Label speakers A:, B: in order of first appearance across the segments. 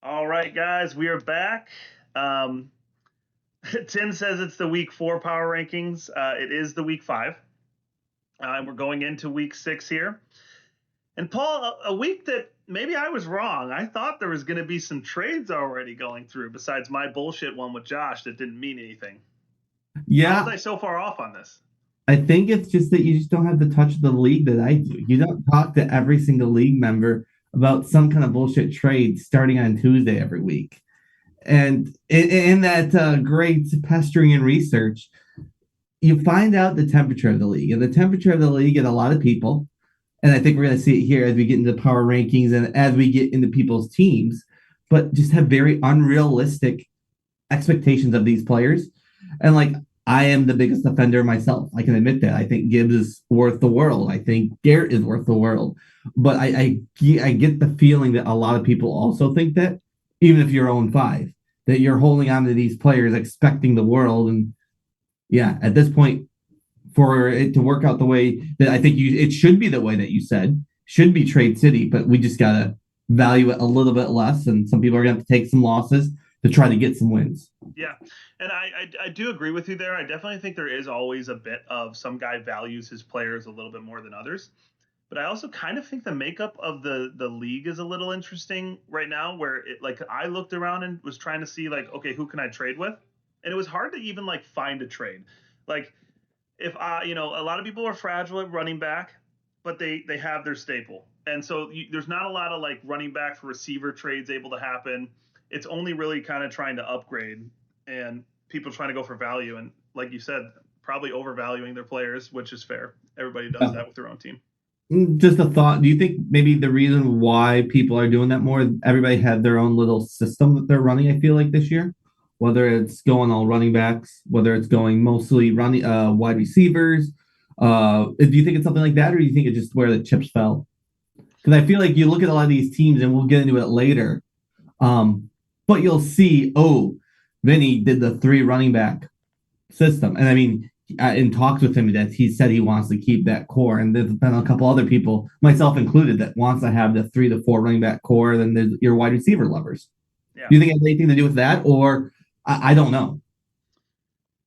A: All right, guys, we are back. Um, Tim says it's the week 4 power rankings. It is the week 5. And we're going into week 6 here. And Paul, a week that maybe I was wrong. I thought there was going to be some trades already going through besides my bullshit one with Josh that didn't mean anything. How was
B: Yeah,
A: I so far off on this?
B: I think it's just that you just don't have the touch of the league that I do. You don't talk to every single league member about some kind of bullshit trade starting on Tuesday every week. And in that great pestering and research, you find out the temperature of the league. And the temperature of the league in a lot of people, and I think we're going to see it here as we get into power rankings and as we get into people's teams, but just have very unrealistic expectations of these players. And like I am the biggest offender myself. I can admit that. I think Gibbs is worth the world. I think Garrett is worth the world. But I get the feeling that a lot of people also think that, even if you're 0-5, that you're holding on to these players expecting the world. And yeah, at this point, for it to work out the way that I think it should be the way that you said, should be Trade City, but we just gotta value it a little bit less. And some people are gonna have to take some losses to try to get some wins.
A: Yeah, and I do agree with you there. I definitely think there is always a bit of some guy values his players a little bit more than others. But I also kind of think the makeup of the league is a little interesting right now, where it like I looked around and was trying to see like, okay, who can I trade with, and it was hard to even like find a trade. Like if I, a lot of people are fragile at running back, but they have their staple, and so there's not a lot of like running back for receiver trades able to happen. It's only really kind of trying to upgrade and people trying to go for value, and like you said, probably overvaluing their players, which is fair. Everybody does
B: Yeah.
A: that with their own team.
B: Just a thought. Do you think maybe the reason why people are doing that more, everybody had their own little system that they're running, I feel like this year, whether it's going all running backs, whether it's going mostly running wide receivers. Do you think it's something like that, or do you think it's just where the chips fell? Because I feel like you look at a lot of these teams, and we'll get into it later. But you'll see, oh, Vinny did the three running back system. And I mean, in talks with him, that he said he wants to keep that core. And there's been a couple other people, myself included, that wants to have the 3 to 4 running back core. Then there's your wide receiver lovers.
A: Yeah.
B: Do you think it has anything to do with that, or I don't know?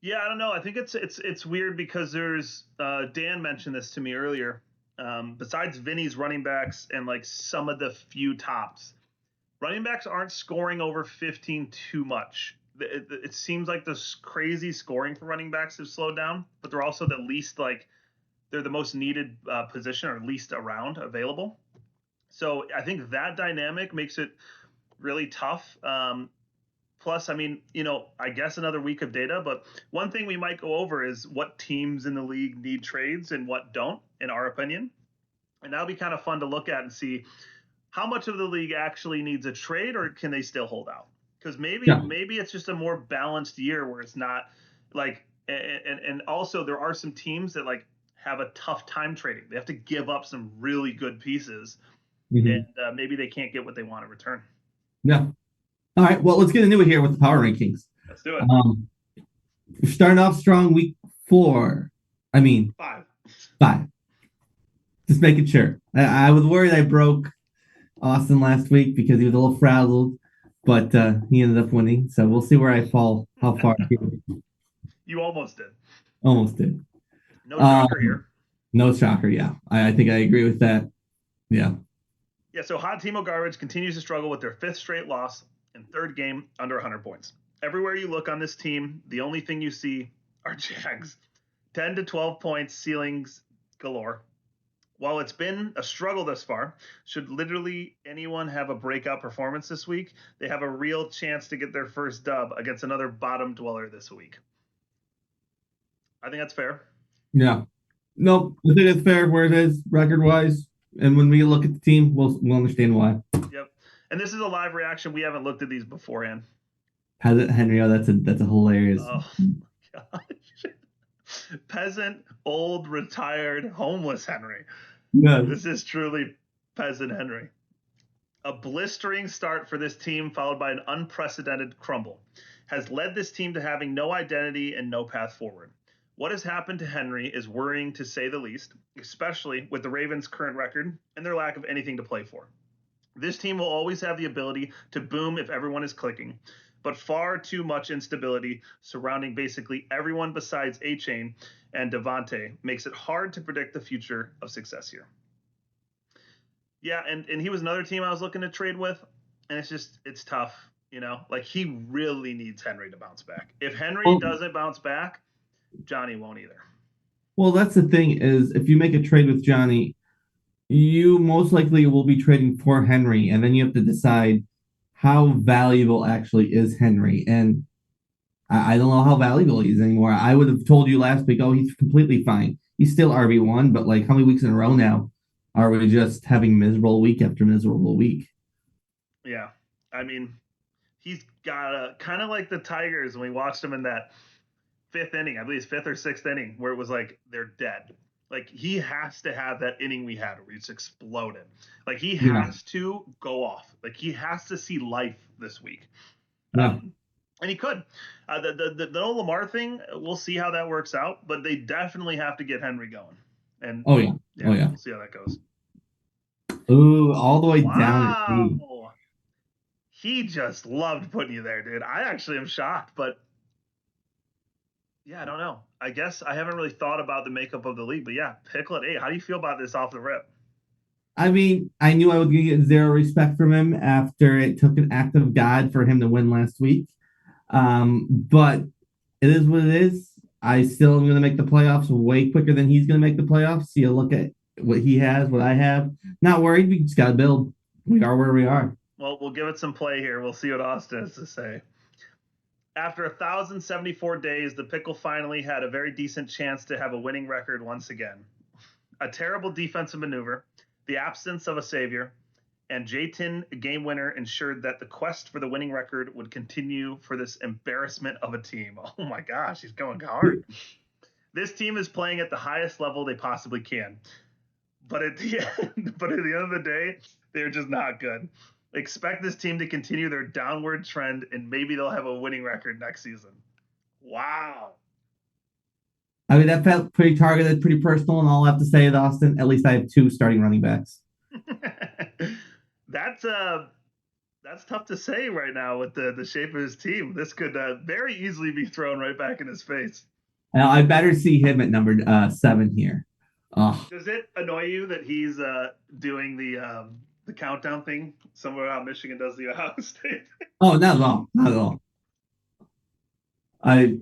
A: Yeah, I don't know. I think it's weird because there's Dan mentioned this to me earlier. Besides Vinny's running backs and like some of the few tops, running backs aren't scoring over 15 too much. It seems like this crazy scoring for running backs have slowed down, but they're also the least like they're the most needed position or least around available. So I think that dynamic makes it really tough. Plus, I mean, I guess another week of data, but one thing we might go over is what teams in the league need trades and what don't, in our opinion. And that'll be kind of fun to look at and see how much of the league actually needs a trade or can they still hold out? Because maybe
B: Yeah.
A: maybe it's just a more balanced year where it's not like and also there are some teams that like have a tough time trading. They have to give up some really good pieces and
B: Mm-hmm.
A: maybe they can't get what they want in return.
B: Yeah. All right. Well, let's get into it here with the power rankings.
A: Let's do it.
B: Um, we're starting off strong week 4. I mean,
A: 5.
B: 5. Just making sure. I was worried I broke Austin last week because he was a little frazzled, but he ended up winning. So we'll see where I fall, how far here.
A: You almost did.
B: Almost did.
A: No shocker
B: Um,
A: here.
B: no shocker. Yeah, I think I agree with that. Yeah.
A: Yeah, so Hot Timo Garbage continues to struggle with their fifth straight loss and third game under 100 points. Everywhere you look on this team, the only thing you see are Jags. 10 to 12 points, ceilings galore. While it's been a struggle thus far, should literally anyone have a breakout performance this week, they have a real chance to get their first dub against another bottom dweller this week. I think that's fair.
B: Yeah. Nope. I think it's fair where it is record wise. And when we look at the team, we'll understand why.
A: Yep. And this is a live reaction. We haven't looked at these beforehand.
B: Peasant Henry, oh, that's a hilarious.
A: Oh my gosh. Peasant, old, retired, homeless Henry.
B: Yes.
A: This is truly peasant Henry. A blistering start for this team, followed by an unprecedented crumble, has led this team to having no identity and no path forward. What has happened to Henry is worrying to say the least, especially with the Ravens' current record and their lack of anything to play for. This team will always have the ability to boom if everyone is clicking, but far too much instability surrounding basically everyone besides A-Chain and Devontae makes it hard to predict the future of success here. Yeah, and he was another team I was looking to trade with, and it's tough, you know. Like he really needs Henry to bounce back. If Henry
B: Well,
A: doesn't bounce back, Johnny won't either.
B: well, that's the thing is if you make a trade with Johnny, you most likely will be trading for Henry, and then you have to decide how valuable actually is Henry. And I don't know how valuable he is anymore. I would have told you last week, oh, he's completely fine. He's still RB1, but like how many weeks in a row now are we just having miserable week after miserable week?
A: Yeah, I mean, he's got a kind of like the Tigers when we watched him in that fifth inning, I believe it's fifth or sixth inning, where it was like they're dead. Like he has to have that inning we had where he just exploded. Like he
B: Yeah,
A: has to go off. Like he has to see life this week.
B: yeah.
A: And he could. The no Lamar thing, we'll see how that works out, but they definitely have to get Henry going. And
B: Oh yeah. Oh
A: yeah,
B: yeah.
A: we'll see how that goes.
B: Ooh, all the way down at eight.
A: Wow. He just loved putting you there, dude. I actually am shocked, but yeah, I don't know. I guess I haven't really thought about the makeup of the league, but yeah, Pickle at 8. How do you feel about this off the rip?
B: I mean, I knew I would get zero respect from him after it took an act of God for him to win last week. But it is what it is. I still am going to make the playoffs way quicker than he's going to make the playoffs. You look at what he has, what I have. Not worried. We just got to build. We are where we are.
A: Well, we'll give it some play here. We'll see what Austin has to say. After 1,074 days, the Pickle finally had a very decent chance to have a winning record once again. A terrible defensive maneuver, the absence of a savior, and Jayton game winner ensured that the quest for the winning record would continue for this embarrassment of a team. Oh my gosh, he's going hard. This team is playing at the highest level they possibly can. But at the end of the day, they're just not good. Expect this team to continue their downward trend and maybe they'll have a winning record next season. Wow.
B: I mean, that felt pretty targeted, pretty personal. And all I have to say is, Austin, at least I have two starting running backs.
A: that's uh that's tough to say right now with the shape of his team. This could very easily be thrown right back in his face.
B: Now, I better see him at number 7 here. Oh,
A: Does it annoy you that he's doing the countdown thing, somewhere how Michigan does the Ohio State?
B: oh, not at all. Not at all. I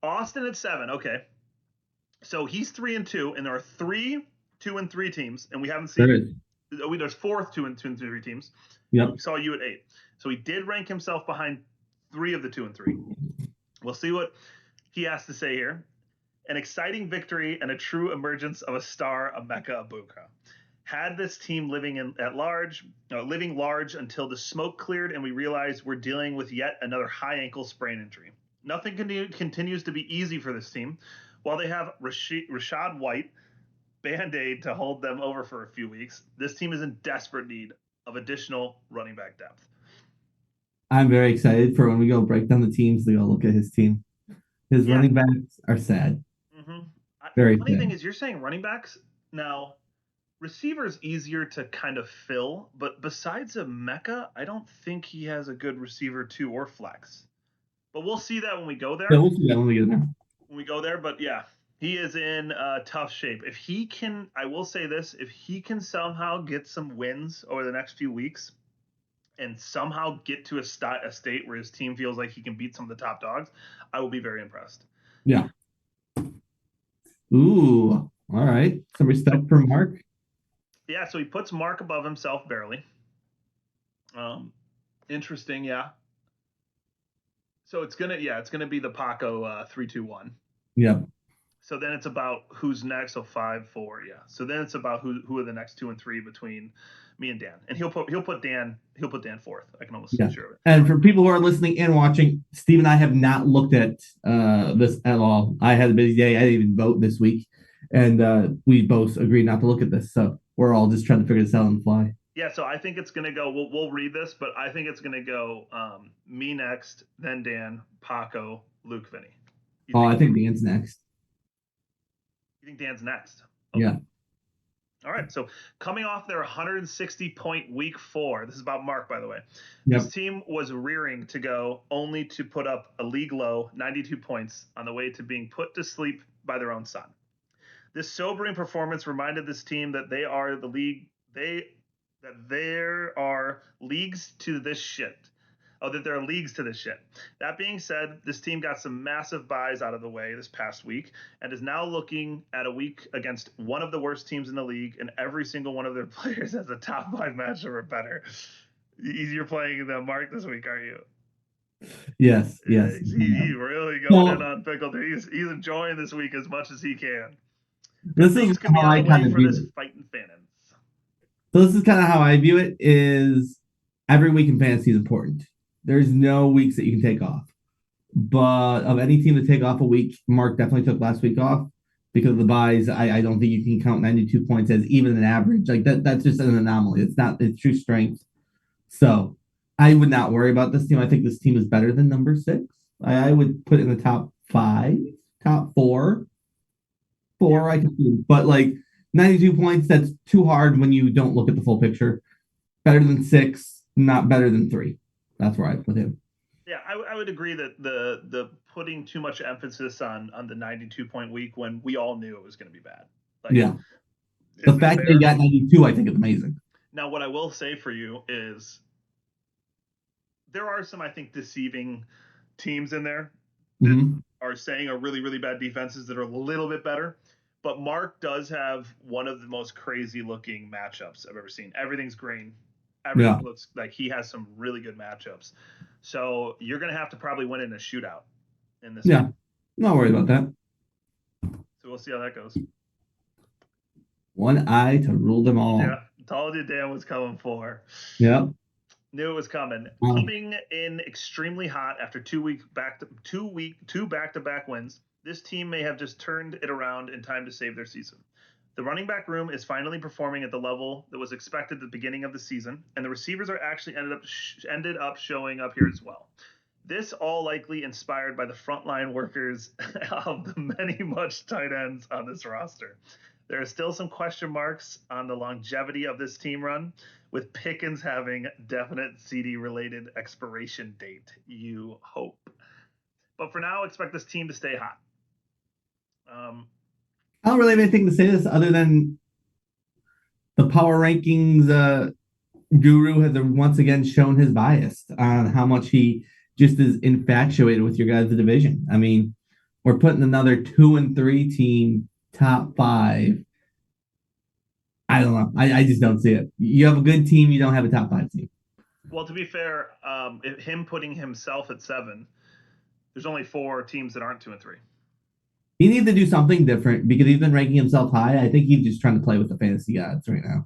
A: Austin at 7. Okay, so he's 3-2, and there are 3 2-3 teams, and we haven't
B: there
A: seen.
B: is.
A: There's 4 2-3 teams.
B: Yep.
A: We saw you at 8, so he did rank himself behind 3 of the 2-3. We'll see what he has to say here. An exciting victory and a true emergence of a star, Emeka Ibuka. Had this team living large until the smoke cleared and we realized we're dealing with yet another high ankle sprain injury. Nothing continues to be easy for this team. While they have Rashad White, Band-Aid to hold them over for a few weeks, this team is in desperate need of additional running back depth.
B: I'm very excited for when we go break down the teams to go look at his team. His
A: Yeah.
B: running backs are sad.
A: Mm-hmm.
B: Very
A: Funny thing
B: sad.
A: is, you're saying running backs now. Receiver's easier to kind of fill, but besides a Mecca, I don't think he has a good receiver two or flex. But we'll see that when we go
B: Yeah,
A: there.
B: we'll see that when we get there.
A: When we go there, but yeah, he is in tough shape. If he can, I will say this: if he can somehow get some wins over the next few weeks, and somehow get to a state where his team feels like he can beat some of the top dogs, I will be very impressed.
B: Yeah. Ooh. All right. Some
A: So
B: respect for Mark.
A: yeah, so he puts Mark above himself barely. Um, interesting, yeah. So it's gonna be the Paco 3-2-1.
B: Yep.
A: So then it's about who's next. So 5-4, yeah. So then it's about who are the next 2 and 3 between me and Dan, and he'll put Dan fourth. I can almost
B: Yeah.
A: assure it.
B: And for people who are listening and watching, Steve and I have not looked at this at all. I had a busy day. I didn't even vote this week. And we both agreed not to look at this. So we're all just trying to figure this out on the fly.
A: Yeah, so I think it's gonna go. We'll read this, but I think it's gonna go me next, then Dan, Paco, Luke, Vinny.
B: Oh, I think Dan's next.
A: You think Dan's next? Okay.
B: Yeah.
A: All right. So coming off their 160-point week 4, this is about Mark, by the way. This
B: Yep.
A: team was rearing to go only to put up a league low 92 points on the way to being put to sleep by their own son. This sobering performance reminded this team that they are the league they that there are leagues to this shit. Oh, that there are leagues to this shit. That being said, this team got some massive buys out of the way this past week and is now looking at a week against one of the worst teams in the league, and every single one of their players has a top 5 matchup or better. You're playing the Mark this week, are you?
B: Yes,
A: Yeah,
B: yes.
A: he's really going in
B: So
A: on Pickle. He's enjoying this week as much as he can. Good
B: this is
A: things could be
B: how
A: on
B: I
A: the way
B: kind of
A: for
B: view
A: this
B: it.
A: fighting Fannin.
B: So this is kind of how I view it is every week in fantasy is important. There's no weeks that you can take off. But of any team to take off a week, Mark definitely took last week off because of the buys. I don't think you can count 92 points as even an average. Like that's just an anomaly. It's not its true strength. So I would not worry about this team. I think this team is better than number 6. I would put it in the top 5, top 4.
A: Yeah,
B: I can see. But like 92 points, that's too hard when you don't look at the full picture. Better than 6, not better than 3. That's where I put him.
A: yeah, I would agree that the putting too much emphasis on the 92-point week when we all knew it was going to be bad. Like,
B: Yeah. The
A: is it
B: fact that he
A: fair?
B: got 92, I think is amazing.
A: Now, what I will say for you is there are some, I think, deceiving teams in there that
B: Mm-hmm.
A: are saying are really, really bad defenses that are a little bit better. But Mark does have one of the most crazy looking matchups I've ever seen. Everything's green.
B: Yeah.
A: Everything looks like he has some really good matchups. So you're going to have to probably win in a shootout in this one.
B: Yeah. Not worried about that.
A: So we'll see how that goes.
B: One eye to rule them all.
A: Told you Dan was coming for.
B: Yep.
A: Knew it was coming.
B: Um,
A: Coming in extremely hot after 2 back to back wins. This team may have just turned it around in time to save their season. The running back room is finally performing at the level that was expected at the beginning of the season, and the receivers are actually ended up showing up here as well. This all likely inspired by the frontline workers of the many much tight ends on this roster. There are still some question marks on the longevity of this team run, with Pickens having definite CD related expiration date, you hope. But for now, expect this team to stay hot. Um,
B: I don't really have anything to say this other than the power rankings guru has once again shown his bias on how much he just is infatuated with your guys' division. I mean, we're putting another 2 and 3 team top 5. I don't know. I just don't see it. You have a good team, you don't have a top 5 team.
A: well, to be fair, him putting himself at 7, there's only 4 teams that aren't 2 and 3.
B: He needs to do something different because he's been ranking himself high. I think he's just trying to play with the fantasy gods right now.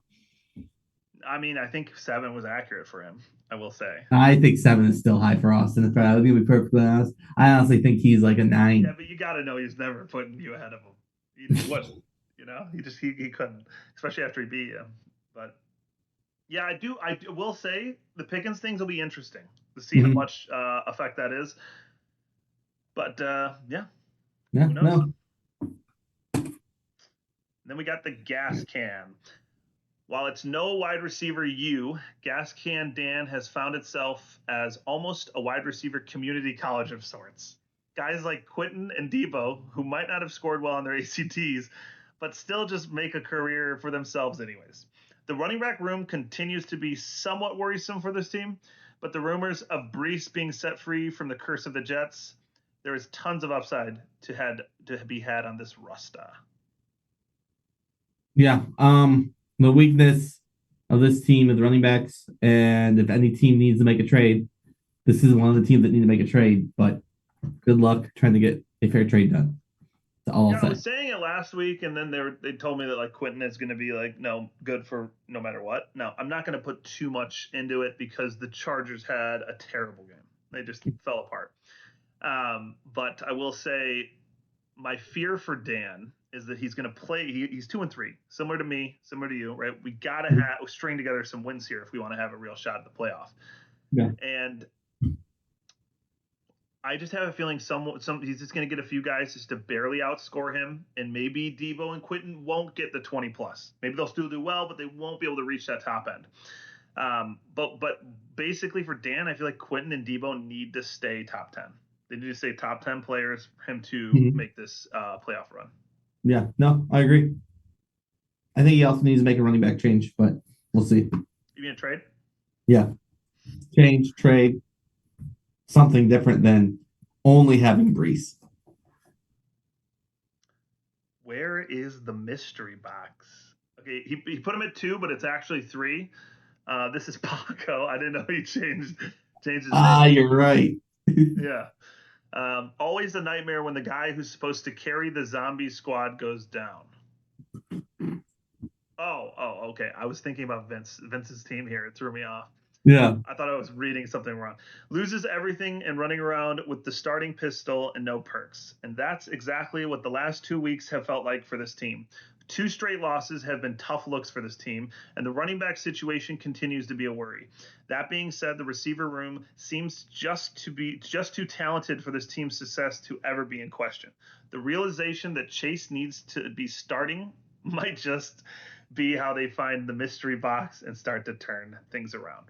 A: I mean, I think 7 was accurate for him, I will say.
B: I think 7 is still high for Austin. If I was gonna be perfectly honest, I honestly think he's like a
A: Yeah,
B: 9.
A: but you got to know he's never putting you ahead of him. He just wouldn't, he couldn't, especially after he beat you. But yeah, I will say the Pickens things will be interesting to see how
B: Mm-hmm.
A: much effect that is. But yeah,
B: Yeah,
A: who knows?
B: no.
A: Then we got the gas can. While it's no wide receiver U, Gas Can Dan has found itself as almost a wide receiver community college of sorts. Guys like Quentin and Debo, who might not have scored well on their ACTs, but still just make a career for themselves, anyways. The running back room continues to be somewhat worrisome for this team, but the rumors of Brees being set free from the curse of the Jets, there is tons of upside to be had on this roster.
B: Yeah. The weakness of this team is the running backs, and if any team needs to make a trade, this is one of the teams that need to make a trade. But good luck trying to get a fair trade done. That's all I'll
A: Yeah, I
B: say.
A: was saying it last week, and then they told me that like Quentin is going to be like no good for no matter what. Now I'm not going to put too much into it because the Chargers had a terrible game. They just fell apart. But I will say my fear for Dan is that he's going to play. He's 2 and 3, similar to me, similar to you, right? We got to string together some wins here if we want to have a real shot at the playoff.
B: Yeah.
A: And I just have a feeling some he's just going to get a few guys just to barely outscore him, and maybe Debo and Quentin won't get the 20 plus. Maybe they'll still do well, but they won't be able to reach that top end. But basically for Dan, I feel like Quentin and Debo need to stay top 10. They need to stay top 10 players for him to
B: Mhm.
A: make this playoff run.
B: Yeah, no, I agree. I think he also needs to make a running back change, but we'll see.
A: You mean a trade?
B: Yeah, change, trade, something different than only having Brees.
A: Where is the mystery box? Okay, he put him at 2, but it's actually 3. This is Paco. I didn't know he changed his
B: Ah,
A: name.
B: you're right.
A: Yeah. Always a nightmare when the guy who's supposed to carry the zombie squad goes down. Okay. I was thinking about Vince's team here. It threw me off.
B: Yeah.
A: I thought I was reading something wrong. Loses everything and running around with the starting pistol and no perks. And that's exactly what the last 2 weeks have felt like for this team. 2 straight losses have been tough looks for this team, and the running back situation continues to be a worry. That being said, the receiver room seems just too talented for this team's success to ever be in question. The realization that Chase needs to be starting might just be how they find the mystery box and start to turn things around.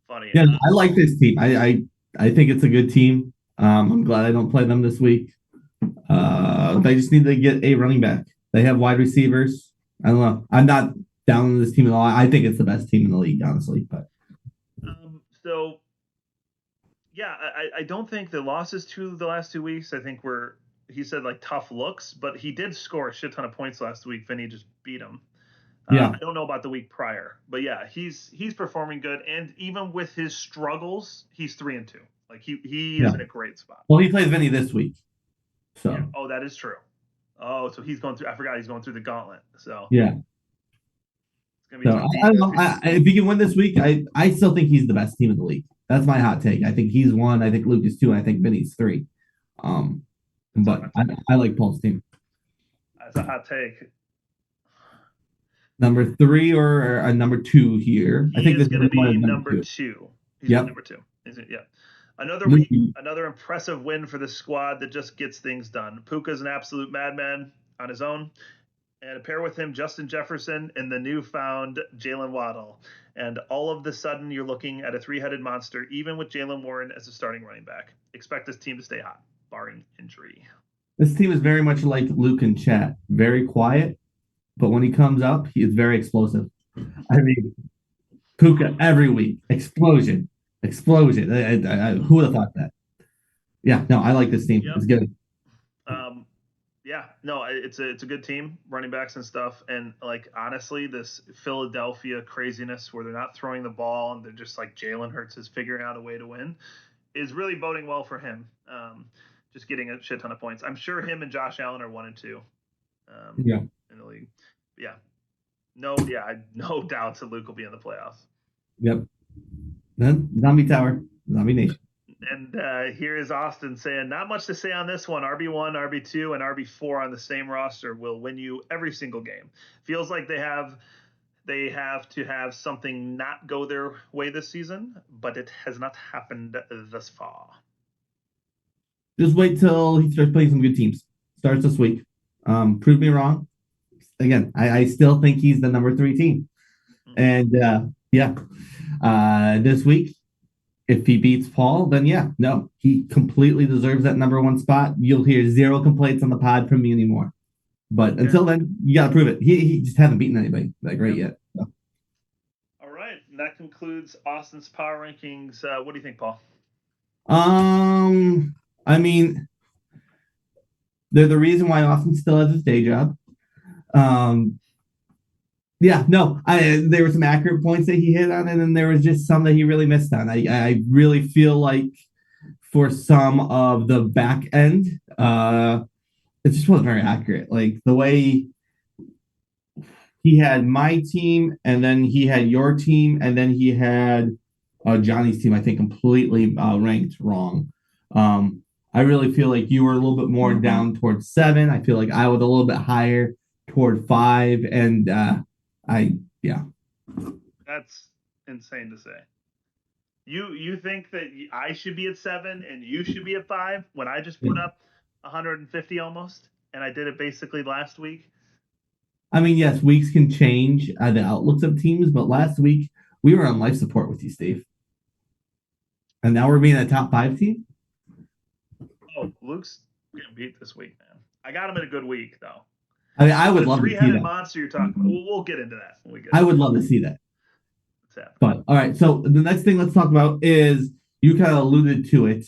A: Funny
B: Yeah,
A: enough.
B: I like this team. I think it's a good team. I'm glad I don't play them this week. They just need to get a running back. They have wide receivers. I don't know. I'm not down on this team at all. I think it's the best team in the league, honestly. But
A: So yeah, I don't think the losses to the last 2 weeks, I think were, he said like tough looks, but he did score a shit ton of points last week. Vinny just beat him.
B: yeah,
A: I don't know about the week prior, but yeah, he's performing good, and even with his struggles, he's 3-2. Like he
B: yeah.
A: is in a great spot.
B: Well, he plays Vinny this week,
A: Yeah.
B: so
A: Oh, that is true. Oh, so he's going through. I forgot he's going through the gauntlet. So
B: yeah.
A: it's gonna be
B: So
A: tough.
B: I don't know. If he can win this week, I still think he's the best team in the league. That's my hot take. I think he's one. I think Luke is two. And I think Vinny's three. Um,
A: That's a
B: but
A: hot take.
B: I like Paul's team.
A: That's a hot take.
B: Number three or a number two here. I
A: He
B: think
A: is
B: this is
A: going to
B: one
A: be
B: of number
A: number
B: two.
A: 2. He's my
B: Yep.
A: number 2. Yeah. Another
B: Luke,
A: week, another impressive win for the squad that just gets things done. Puka's an absolute madman on his own. And pair with him Justin Jefferson and the newfound Jalen Waddle. And all of the sudden, you're looking at a 3-headed monster, even with Jalen Warren as a starting running back. Expect this team to stay hot, barring injury.
B: this team is very much like Luke and Chat. Very quiet, but when he comes up, he is very explosive. I mean, Puka every week, explosion, explosion. Who would have thought that? Yeah, no, I like this team.
A: Yep.
B: It's good.
A: Um, yeah, no, it's a good team, running backs and stuff, and like honestly, this Philadelphia craziness where they're not throwing the ball and they're just like Jalen Hurts is figuring out a way to win is really boding well for him. Just getting a shit ton of points. I'm sure him and Josh Allen are 1 and 2
B: Yeah.
A: in the league. Yeah, no doubts that Luke will be in the playoffs.
B: Yep. Then Zombie Tower, Zombie Nation.
A: And here is Austin saying, not much to say on this one. RB1, RB2, and RB4 on the same roster will win you every single game. Feels like they have to have something not go their way this season, but it has not happened thus far.
B: Just wait till he starts playing some good teams. Starts this week. Prove me wrong. Again, I still think he's the number three team. And yeah, this week, if he beats Paul, then yeah, no, he completely deserves that number one spot. You'll hear zero complaints on the pod from me anymore. But until then, you got to prove it. He just hasn't beaten anybody that great yet. So.
A: All right, and that concludes Austin's power rankings. What do you think, Paul?
B: I mean, they're the reason why Austin still has his day job. Yeah, no, there were some accurate points that he hit on, and then there was just some that he really missed on. I really feel like for some of the back end, it just wasn't very accurate. Like the way he had my team, and then he had your team, and then he had Johnny's team. I think completely ranked wrong. I really feel like you were a little bit more down towards 7. I feel like I was a little bit higher toward 5, and yeah.
A: That's insane to say. You think that I should be at 7 and you should be at 5 when I just
B: Yeah.
A: put up 150 almost, and I did it basically last week.
B: I mean, yes, weeks can change the outlooks of teams, but last week we were on life support with you, Steve, and now we're being a top five team.
A: Oh, Luke's getting beat this week, man. I got him in a good week though.
B: I mean, I would
A: The
B: love to see
A: three-headed
B: that.
A: monster you're talking about. We'll get into that when we get
B: I
A: into
B: would
A: it.
B: love to see that.
A: What's happening?
B: But all right, so the next thing let's talk about is you kind of alluded to it,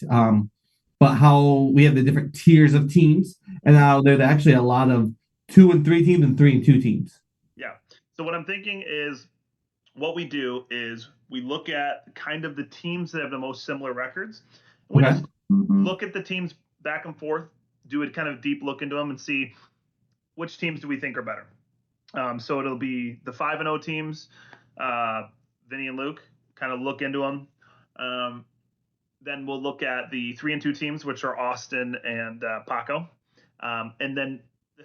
B: but how we have the different tiers of teams, and how there's actually a lot of 2 and 3 teams and 3 and 2 teams.
A: Yeah. So what I'm thinking is what we do is we look at kind of the teams that have the most similar records. And we
B: Okay.
A: just look at the teams back and forth, do a kind of deep look into them and see which teams do we think are better. So it'll be the 5-0 teams, Vinny and Luke, kind of look into them. Then we'll look at the 3-2 teams, which are Austin and Paco. And then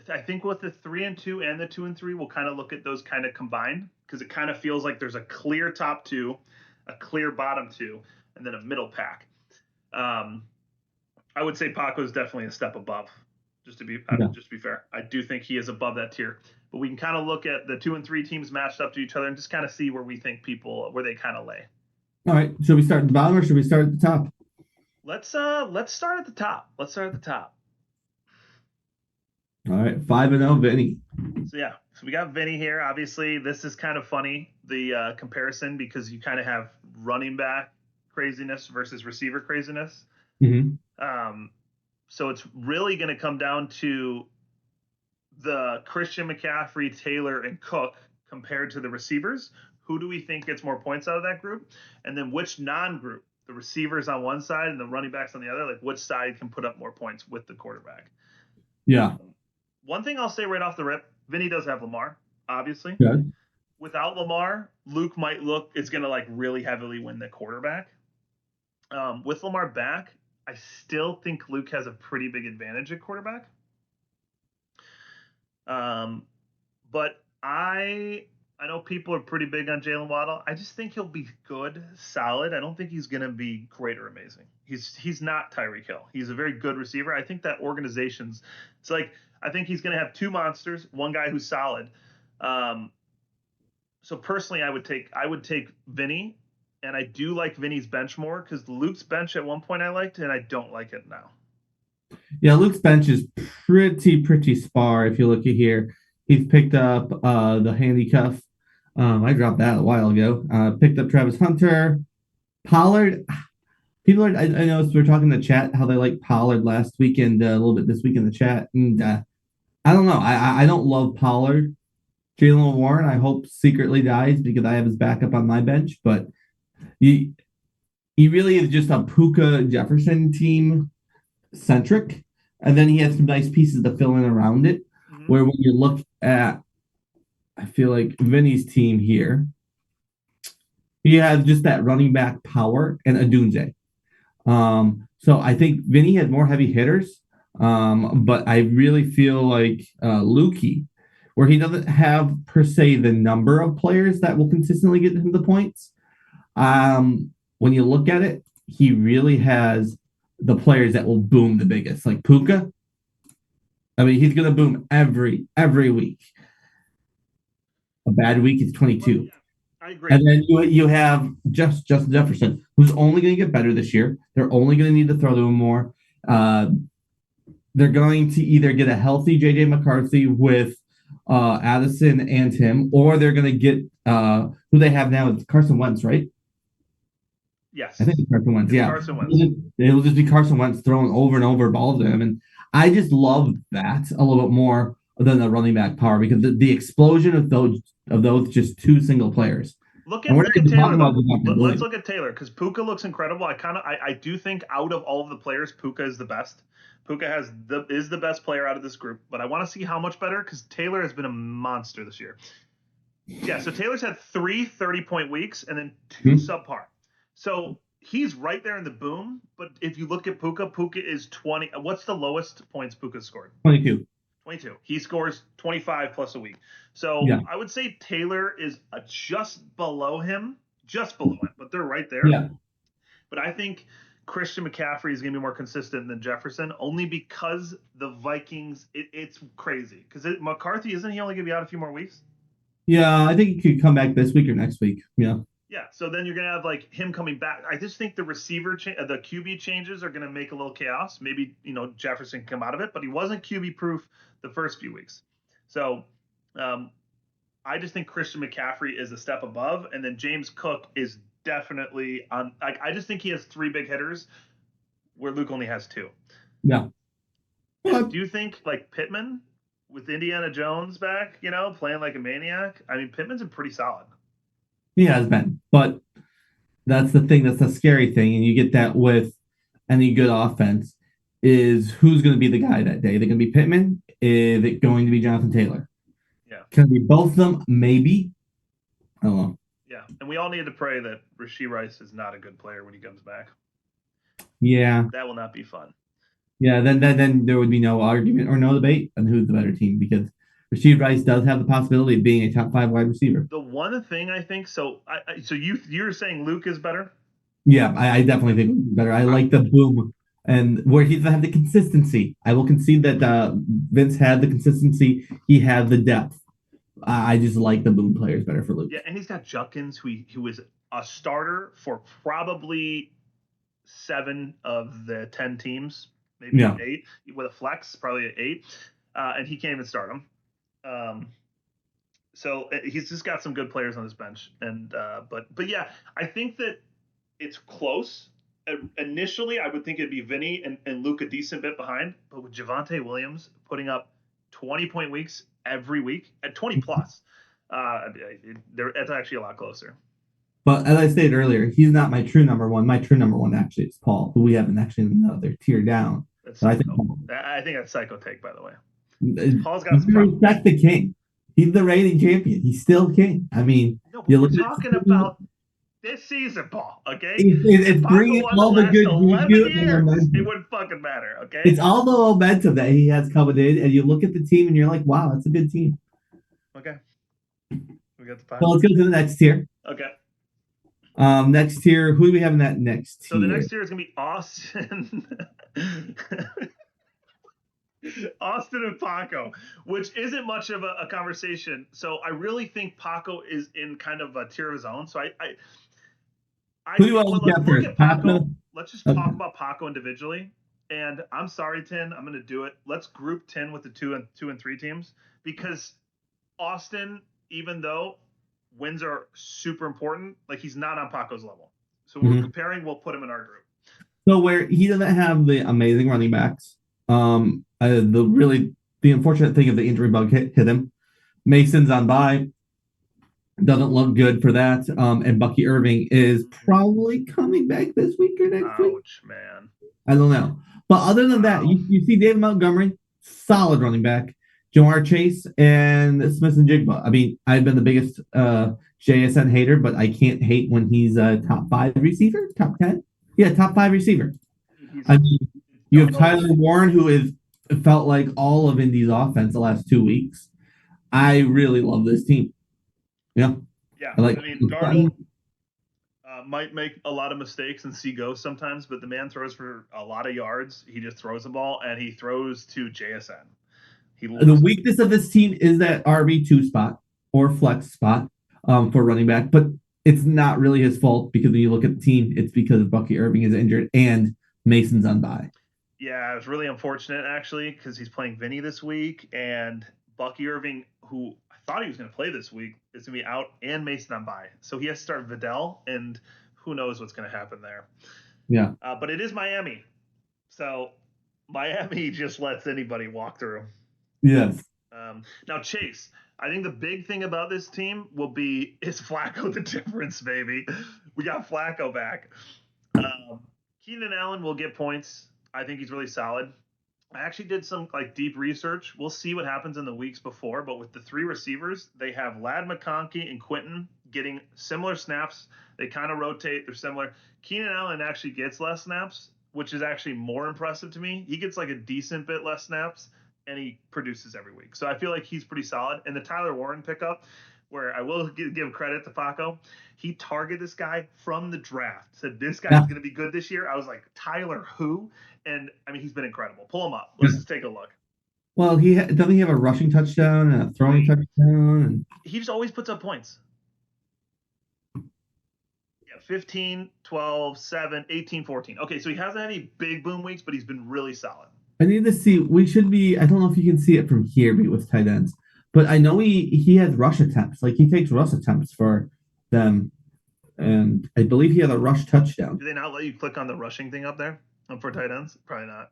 A: I think with the 3-2 and the 2-3, we'll kind of look at those kind of combined because it kind of feels like there's a clear top two, a clear bottom two, and then a middle pack. I would say Paco is definitely a step above. Just to be fair, I do think he is above that tier. But we can kind of look at the 2 and 3 teams matched up to each other and just kind of see where we think where they kind of lay.
B: All right. Should we start at the bottom or should we start at the top?
A: Let's start at the top. Let's start at the top.
B: All right, 5-0, Vinny.
A: So we got Vinny here. Obviously, this is kind of funny, the comparison, because you kind of have running back craziness versus receiver craziness.
B: Mm-hmm.
A: So it's really going to come down to the Christian McCaffrey, Taylor, and Cook compared to the receivers. Who do we think gets more points out of that group? And then which non-group, the receivers on one side and the running backs on the other, like which side can put up more points with the quarterback?
B: Yeah.
A: One thing I'll say right off the rip, Vinny does have Lamar, obviously.
B: Good.
A: Without Lamar, Luke is going to like really heavily win the quarterback. With Lamar back, I still think Luke has a pretty big advantage at quarterback. But I know people are pretty big on Jalen Waddle. I just think he'll be good, solid. I don't think he's going to be great or amazing. He's not Tyreek Hill. He's a very good receiver. I think that organization's it's like I think he's going to have two monsters, one guy who's solid. So personally, I would take Vinny, and I do like Vinny's bench more because Luke's bench at one point I liked, and I don't like it now.
B: Yeah, Luke's bench is pretty spar. If you look at here, he's picked up the handcuff. I dropped that a while ago. Picked up Travis Hunter, Pollard. People are. I noticed we are talking in the chat how they like Pollard last week and a little bit this week in the chat, and I don't know. I don't love Pollard. Jalen Warren, I hope secretly dies because I have his backup on my bench, but he really is just a Puka Jefferson team centric, and then he has some nice pieces to fill in around it. Mm-hmm. Where when you look at, I feel like Vinny's team here, he has just that running back power and Adunze. So I think Vinny has more heavy hitters, but I really feel like Lukey, where he doesn't have per se the number of players that will consistently get him the points. When you look at it, he really has the players that will boom the biggest, like Puka. I mean, he's gonna boom every week. A bad week is 22. Well,
A: yeah, I agree.
B: And then you have Justin Jefferson, who's only going to get better this year. They're only going to need to throw to him more. They're going to either get a healthy JJ McCarthy with Addison and him, or they're going to get who they have now is Carson Wentz, right?
A: Yes.
B: I think it's Carson Wentz. Yeah.
A: Carson Wentz.
B: It'll just be Carson Wentz throwing over and over balls to him. And I just love that a little bit more than the running back power because the explosion of those just two single players.
A: Look at Taylor. Let's look at Taylor because Puka looks incredible. I do think out of all of the players, Puka is the best. Puka is the best player out of this group, but I want to see how much better because Taylor has been a monster this year. Yeah, so Taylor's had 3 30-point weeks and then 2 subpar. So he's right there in the boom. But if you look at Puka is 20. What's the lowest points Puka scored?
B: 22.
A: He scores 25 plus a week. So yeah. I would say Taylor is just below him, but they're right there.
B: Yeah.
A: But I think Christian McCaffrey is going to be more consistent than Jefferson, only because the Vikings. It's crazy because McCarthy isn't he only going to be out a few more weeks?
B: Yeah, I think he could come back this week or next week. Yeah.
A: Yeah, so then you're gonna have like him coming back. I just think the the QB changes are gonna make a little chaos. Maybe Jefferson can come out of it, but he wasn't QB proof the first few weeks. So um, I just think Christian McCaffrey is a step above, and then James Cook is definitely on. Like I just think he has three big hitters where Luke only has two.
B: Yeah.
A: And
B: But
A: do you think like Pittman with Indiana Jones back, playing like a maniac? I mean, Pittman's been pretty solid.
B: he has been. But that's the thing. That's the scary thing. And you get that with any good offense is who's going to be the guy that day. They're going to be Pittman. Is it going to be Jonathan Taylor?
A: Yeah.
B: Can it be both of them? Maybe. I don't know.
A: Yeah, and we all need to pray that Rasheed Rice is not a good player when he comes back.
B: Yeah.
A: That will not be fun.
B: Yeah. Then there would be no argument or no debate on who's the better team because Rasheed Rice does have the possibility of being a top 5 wide receiver.
A: The one thing I think so. So you're saying Luke is better?
B: Yeah, I definitely think better. I like the boom and where he doesn't have the consistency. I will concede that Vince had the consistency. He had the depth. I just like the boom players better for Luke.
A: Yeah, and he's got Judkins, who is a starter for probably 7 of the 10 teams, maybe
B: Yeah.
A: 8 with a flex, probably at 8, and he can't even start him. So he's just got some good players on his bench, and but yeah, I think that it's close. Initially, I would think it'd be Vinny and Luke a decent bit behind, but with Javonte Williams putting up 20-point weeks every week at 20 plus, it's actually a lot closer.
B: But as I stated earlier, he's not my true number one. My true number one actually is Paul, who we haven't actually another tier down.
A: That's
B: But
A: psycho. I think that's psycho take, by the way. Paul's got
B: you
A: some problems.
B: respect the king. He's the reigning champion. He's still king. I mean,
A: No, but
B: you
A: we're
B: look
A: talking
B: at
A: about this season, Paul. Okay, if
B: it's
A: Paco
B: bringing
A: won the
B: all the
A: last
B: good
A: 11
B: juju and
A: years, it
B: momentum.
A: wouldn't fucking matter. Okay.
B: It's all the momentum that he has coming in, and you look at the team and you're like, wow, that's a good team.
A: Okay. We got the
B: So let's go to the next tier.
A: Okay.
B: Next tier, who do we have in that next tier?
A: So the next tier is gonna be Austin. Austin and Paco, which isn't much of a conversation. So I really think Paco is in kind of a tier of his own. So
B: Who do you want to
A: let's
B: look
A: look
B: first?
A: at Paco.
B: Paco?
A: Let's just
B: Okay.
A: talk about Paco individually. And I'm sorry, Tin, I'm gonna do it. Let's group 10 with the 2 and 3 teams because Austin, even though wins are super important, like he's not on Paco's level. So we're comparing, we'll put him in our group.
B: So where he doesn't have the amazing running backs, the unfortunate thing is the injury bug hit him. Mason's on bye, doesn't look good for that. And Bucky Irving is probably coming back this week or next week.
A: Ouch, man.
B: I don't know. But other than that, you see David Montgomery, solid running back. Jamar Chase and Smith and Jigba. I mean, I've been the biggest JSN hater, but I can't hate when he's a top 5 receiver, top 10. Yeah, top 5 receiver. I mean, you have Tyler Warren, who is felt like all of Indy's offense the last 2 weeks. I really love this team. Yeah.
A: Yeah.
B: I
A: mean, Darnold might make a lot of mistakes and see ghosts sometimes, but the man throws for a lot of yards. He just throws the ball and he throws to JSN.
B: The weakness of this team is that RB2 spot or flex spot for running back, but it's not really his fault because when you look at the team, it's because Bucky Irving is injured and Mason's on bye.
A: Yeah, it was really unfortunate actually because he's playing Vinny this week, and Bucky Irving, who I thought he was going to play this week, is going to be out, and Mason on bye. So he has to start Vidal, and who knows what's going to happen there.
B: Yeah.
A: But it is Miami. So Miami just lets anybody walk through.
B: Yes.
A: Now, Chase, I think the big thing about this team will be is Flacco the difference, baby. We got Flacco back. Keenan Allen will get points. I think he's really solid. I actually did some deep research. We'll see what happens in the weeks before, but with the 3 receivers, they have Ladd McConkey and Quentin getting similar snaps. They kind of rotate. They're similar. Keenan Allen actually gets less snaps, which is actually more impressive to me. He gets a decent bit less snaps, and he produces every week. So I feel like he's pretty solid. And the Tyler Warren pickup, where I will give credit to Paco. He targeted this guy from the draft. Said this guy's
B: Yeah.
A: going to be good this year. I was like, Tyler, who? And I mean, he's been incredible. Pull him up.
B: Yeah.
A: Let's take a look.
B: Well, doesn't he have a rushing touchdown and a throwing
A: Right.
B: touchdown? And
A: He just always puts up points. Yeah, 15, 12, 7, 18, 14. Okay, so he hasn't had any big boom weeks, but he's been really solid.
B: I need to see. We should be. I don't know if you can see it from here with tight ends, but I know he has rush attempts. Like he takes rush attempts for them, and I believe he had a rush touchdown.
A: Do they not let you click on the rushing thing up there for tight ends? Probably not.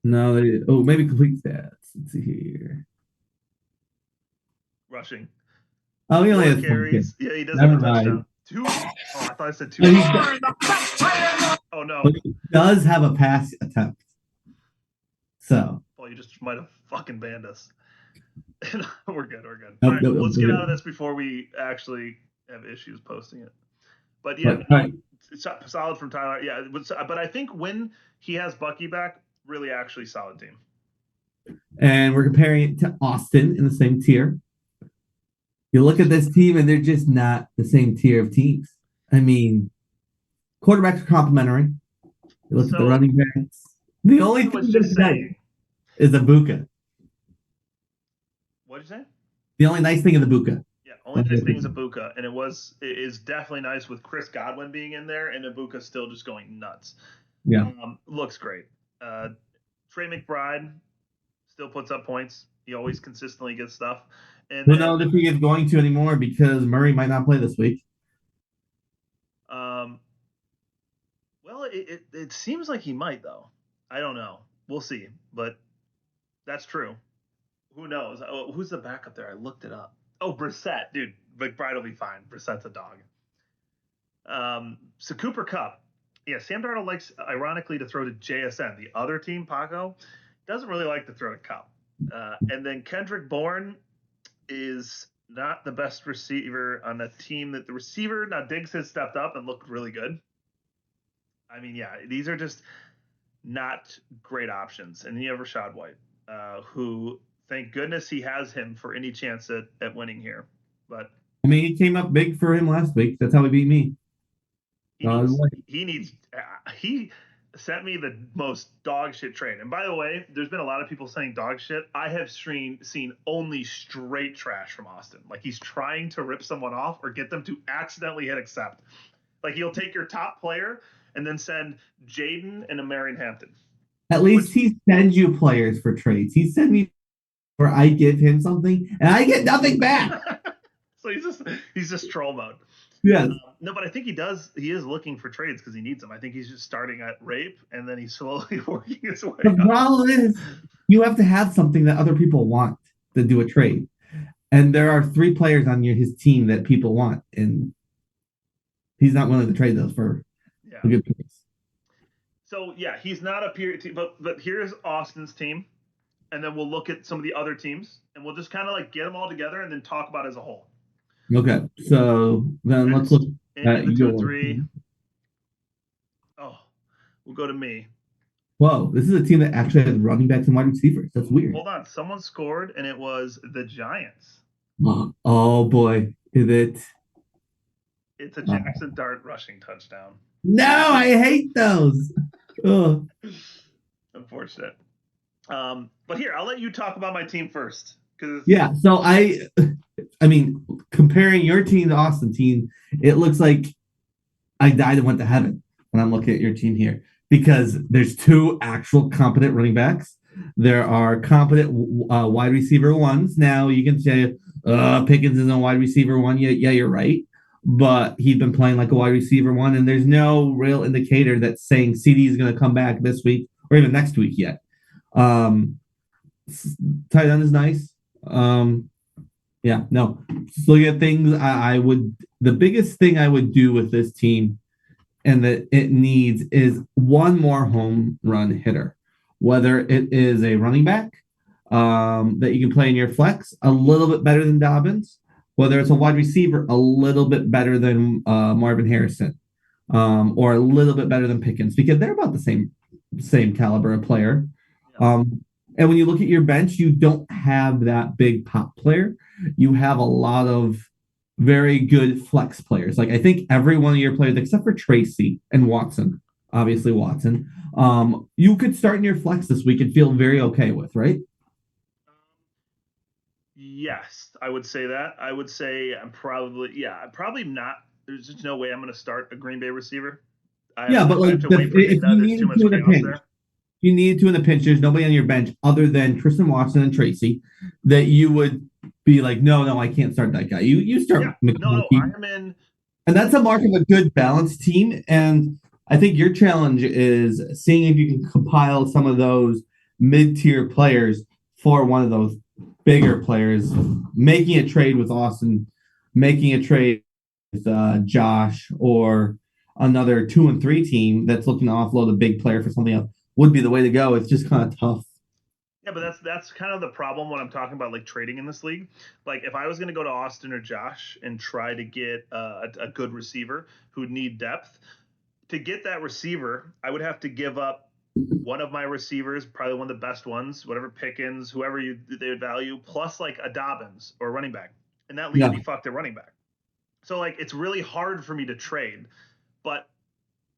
B: No, maybe complete stats. Let's see here.
A: Rushing.
B: Oh, he only has 4
A: carries. Yeah, he does have
B: Never
A: a touchdown.
B: mind.
A: 2. Oh, I thought I said 2.
B: But
A: Oh no.
B: but he does have a pass attempt. So.
A: Well, you just might have fucking banned us. We're good. We're good.
B: Nope,
A: All right,
B: nope,
A: let's
B: nope,
A: get
B: nope.
A: out of this before we actually have issues posting it. But yeah,
B: But, all right.
A: it's solid from Tyler. Yeah, but I think when he has Bucky back, really actually solid team.
B: And we're comparing it to Austin in the same tier. You look at this team, and they're just not the same tier of teams. I mean, quarterbacks are complimentary. You look at the running backs. The only thing that's nice is Ibuka.
A: What did you say?
B: The only nice thing is Ibuka.
A: Yeah, only nice thing is Ibuka, and it is definitely nice with Chris Godwin being in there, and Ibuka still just going nuts.
B: Yeah,
A: looks great. Trey McBride still puts up points. He always consistently gets stuff. And
B: who knows if he is going to anymore because Murray might not play this week.
A: Well, it seems like he might though. I don't know. We'll see, but that's true. Who knows? Oh, who's the backup there? I looked it up. Oh, Brissett, dude. McBride will be fine. Brissett's a dog. So Cooper Kupp. Yeah, Sam Darnold likes, ironically, to throw to JSN. The other team, Paco, doesn't really like to throw to Kupp. And then Kendrick Bourne is not the best receiver on a team that the receiver, now Diggs has stepped up and looked really good. I mean, yeah, these are just not great options. And you have Rachaad White, who, thank goodness he has him for any chance at winning here. But
B: I mean, he came up big for him last week. That's how he beat me.
A: He sent me the most dog shit trade. And by the way, there's been a lot of people saying dog shit. I have seen only straight trash from Austin. Like he's trying to rip someone off or get them to accidentally hit accept. Like he'll take your top player and then send Jaden and a Marion Hampton.
B: At least he sends you players for trades. He sent me where I give him something and I get nothing back.
A: So he's just troll mode.
B: Yes.
A: No, but I think he is looking for trades because he needs them. I think he's just starting at rape and then he's slowly working his way
B: The problem is you have to have something that other people want to do a trade. And there are 3 players on his team that people want, and he's not willing to trade those for a good price.
A: So yeah, he's not a peer team, but here's Austin's team, and then we'll look at some of the other teams, and we'll just kind of like get them all together and then talk about it as a whole.
B: Okay, so then let's look at
A: the 2 and 3. Oh, we'll go to me.
B: Whoa, this is a team that actually has running backs and wide receivers. That's weird.
A: Hold on, someone scored, and it was the Giants.
B: Oh boy, is it?
A: It's a Jackson Dart rushing touchdown.
B: No, I hate those. Oh.
A: Unfortunate. But here, I'll let you talk about my team first.
B: Yeah, so I mean, comparing your team to Austin team, it looks like I died and went to heaven when I'm looking at your team here because there's 2 actual competent running backs. There are competent wide receiver ones. Now you can say Pickens isn't a wide receiver one. Yeah, you're right. But he's been playing like a wide receiver one, and there's no real indicator that's saying CD is going to come back this week or even next week yet. Tight end is nice. Yeah, no. Just looking at things, I would the biggest thing I would do with this team and that it needs is one more home run hitter, whether it is a running back that you can play in your flex a little bit better than Dobbins, whether it's a wide receiver a little bit better than Marvin Harrison, or a little bit better than Pickens because they're about the same caliber of player. And when you look at your bench, you don't have that big pop player. You have a lot of very good flex players. Like I think every one of your players, except for Tracy and Watson, obviously Watson, you could start in your flex this week and feel very okay with, right?
A: Yes, I would say that. I would say I'm probably not. There's just no way I'm going to start a Green Bay receiver.
B: Yeah, but
A: I
B: like
A: have to wait for
B: if you
A: there's too
B: needed
A: much
B: to in a
A: chaos
B: pinch,
A: there.
B: you needed to in a pinch, there's nobody on your bench other than Tristan Watson and Tracy that you would be like, no, no, I can't start that guy. You start
A: Yeah, no,
B: McConkey.
A: I'm in.
B: And that's
A: Like,
B: a mark of a good balanced team. And I think your challenge is seeing if you can compile some of those mid-tier players for one of those bigger players, making a trade with Austin, making a trade with Josh, or another 2 and 3 team that's looking to offload a big player for something else would be the way to go. It's just kind of tough.
A: yeah, but that's kind of the problem when I'm talking about like trading in this league. Like, if I was going to go to Austin or Josh and try to get a good receiver who'd need depth, to get that receiver, I would have to give up one of my receivers, probably one of the best ones, whatever Pickens, whoever they would value, plus like a Dobbins or a running back, and that leaves
B: Yeah.
A: me fucked at running back. So like it's really hard for me to trade, but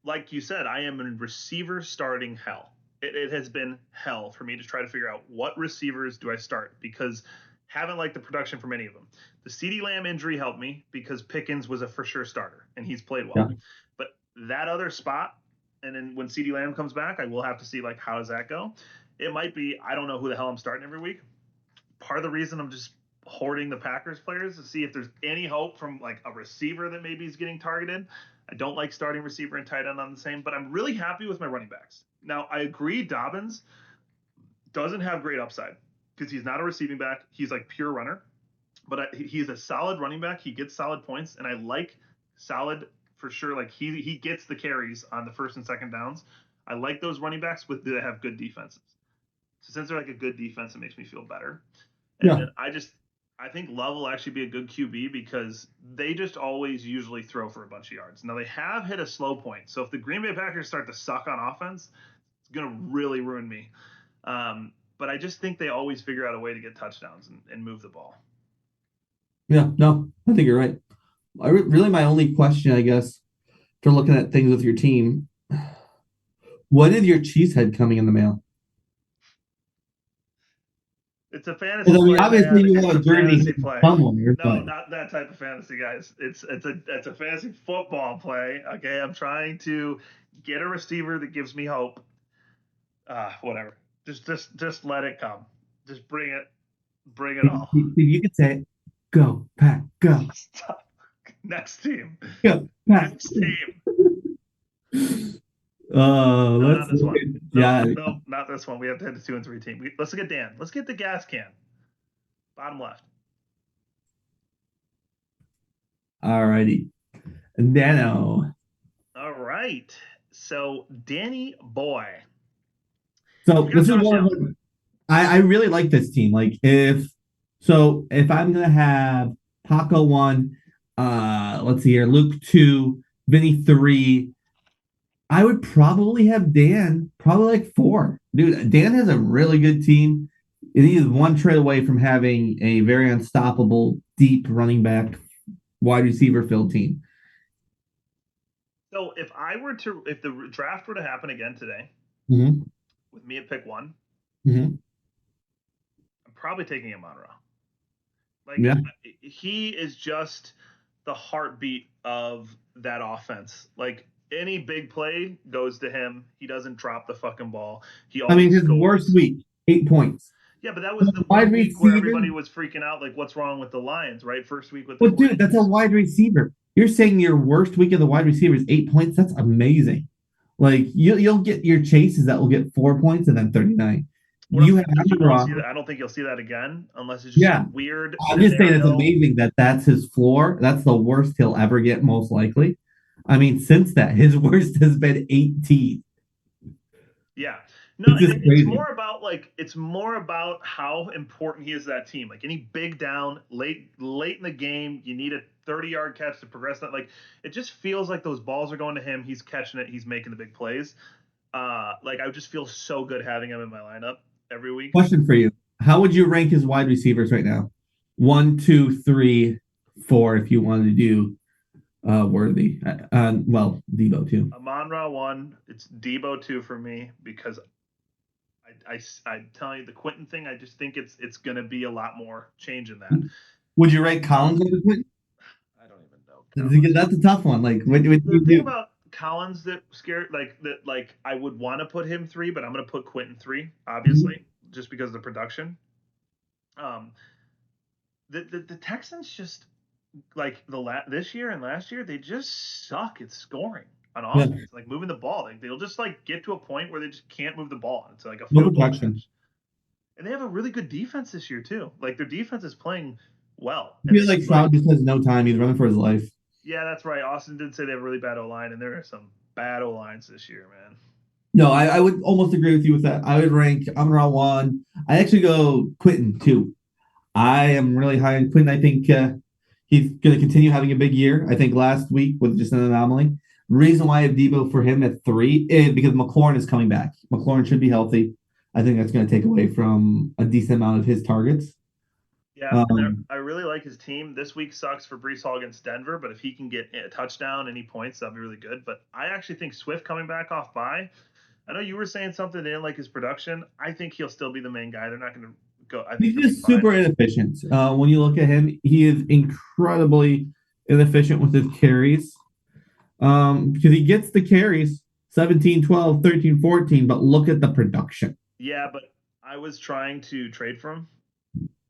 A: like you said, I am in receiver starting hell. It has been hell for me to try to figure out what receivers do I start because haven't liked the production from any of them. The CD Lamb injury helped me because Pickens was a for sure starter and he's played well.
B: Yeah.
A: But that other spot, and then when CD Lamb comes back, I will have to see like how does that go. It might be I don't know who the hell I'm starting every week. Part of the reason I'm just hoarding the Packers players to see if there's any hope from like a receiver that maybe is getting targeted. I don't like starting receiver and tight end on the same, but I'm really happy with my running backs. Now, I agree Dobbins doesn't have great upside because he's not a receiving back. He's like pure runner, but he's a solid running back. He gets solid points, and I like solid for sure. Like he gets the carries on the first and second downs. I like those running backs with that have good defenses. So since they're like a good defense, it makes me feel better. And
B: Yeah.
A: then I think Love will actually be a good QB because they just always usually throw for a bunch of yards. Now they have hit a slow point, so if the Green Bay Packers start to suck on offense, it's gonna really ruin me. But I just think they always figure out a way to get touchdowns and move the ball.
B: Yeah. No, I think you're right. Really, my only question, I guess, for looking at things with your team, when is your cheesehead coming in the mail?
A: It's a
B: 'Cause,
A: fantasy
B: I mean,
A: play,
B: obviously
A: man.
B: you
A: It's
B: want
A: a
B: a jersey
A: fantasy
B: hidden
A: play.
B: somewhere,
A: No,
B: but
A: not that type of fantasy, guys. It's a fantasy football play. Okay, I'm trying to get a receiver that gives me hope. Whatever. Just let it come. Just bring it all.
B: you could say, "Go pack, go,
A: Stop. Next team.
B: go pack."
A: Next team. No, not
B: Let's
A: this
B: look
A: one.
B: at
A: Nope,
B: yeah.
A: nope, not this one. We have to hit the 2 and 3 team. Let's look at Dan. Let's get the gas can. Bottom left.
B: Alrighty, Nano.
A: All right. So Danny Boy.
B: So
A: He's got
B: this is
A: Josh
B: one of
A: Allen.
B: the, I really like this team. Like if I'm gonna have Paco one, let's see here, Luke two, Vinny three, I would probably have Dan, probably like four. Dude, Dan has a really good team. And he is one trade away from having a very unstoppable, deep running back, wide receiver filled team.
A: So if the draft were to happen again today
B: Mm-hmm.
A: with me at pick one,
B: Mm-hmm.
A: I'm probably taking Amon-Ra. Like
B: Yeah.
A: he is just the heartbeat of that offense. Like any big play goes to him. He doesn't drop the fucking ball. He
B: I mean,
A: always
B: his worst
A: scores.
B: week, 8 points.
A: Yeah, but that was
B: The
A: the
B: wide
A: one week where
B: receiver.
A: everybody was freaking out. Like, what's wrong with the Lions? Right, first week with the
B: But dude, that's a
A: 49ers.
B: wide receiver. You're saying your worst week of the wide receiver is 8 points? That's amazing. Like you'll get your chases that will get 4 points and then 39.
A: What I'm
B: You have
A: saying is you won't
B: Amon-Ra.
A: see that. I don't think you'll see that again unless it's just
B: Yeah.
A: some weird
B: I'm just saying it's
A: scenario.
B: amazing that that's his floor. That's the worst he'll ever get, most likely. I mean, since that, his worst has been 18.
A: Yeah. No,
B: It's just
A: and
B: crazy.
A: it's more about how important he is to that team. Like any big down late in the game, you need a 30-yard catch to progress that. Like it just feels like those balls are going to him. He's catching it. He's making the big plays. Like I just feel so good having him in my lineup every week.
B: Question for you. How would you rank his wide receivers right now? One, two, three. 4 if you wanted to do Worthy. Well, Debo too.
A: Amon-Ra 1. It's Debo 2 for me because I'm telling you the Quentin thing. I just think it's going to be a lot more change in that.
B: Would you rate Collins over Quentin?
A: I don't even know. Collins.
B: That's a tough one. Like, what do
A: The
B: you
A: thing
B: do?
A: about Collins that scared like I would want to put him 3, but I'm going to put Quentin 3,
B: Mhm.
A: obviously, just because of the production. Um, the Texans just like this year and last year they just suck at scoring on
B: Yeah,
A: offense, like moving the ball. They'll just like get to a point where they just can't move the ball. It's like a
B: no
A: field goal
B: protection.
A: catch. And they have a really good defense this year too. Like their defense is playing well,
B: I
A: and
B: feel
A: it's
B: like
A: just like,
B: Stroud just has no time. He's running for his life.
A: yeah, that's right. Austin did say they have a really bad O line, and there are some bad O lines this year, man.
B: No, I would almost agree with you with that. I would rank Amon-Ra 1. I actually go Quentin 2. I am really high on Quentin. I think he's going to continue having a big year. I think last week was just an anomaly. Reason why I have Debo for him at 3 is because McLaurin is coming back. McLaurin should be healthy. I think that's going to take away from a decent amount of his targets.
A: Yeah, and
B: Um,
A: I really like his team. This week sucks for Brees Hall against Denver, but if he can get a touchdown, any points, that'd be really good. But I actually think Swift coming back off bye. I know you were saying something they didn't like his production. I think he'll still be the main guy. They're not going to go. I think
B: he's
A: he'll be
B: just
A: fine.
B: super inefficient. When you look at him, he is incredibly inefficient with his carries. Because he gets the carries 17, 12, 13, 14, but look at the production.
A: Yeah, but I was trying to trade for him,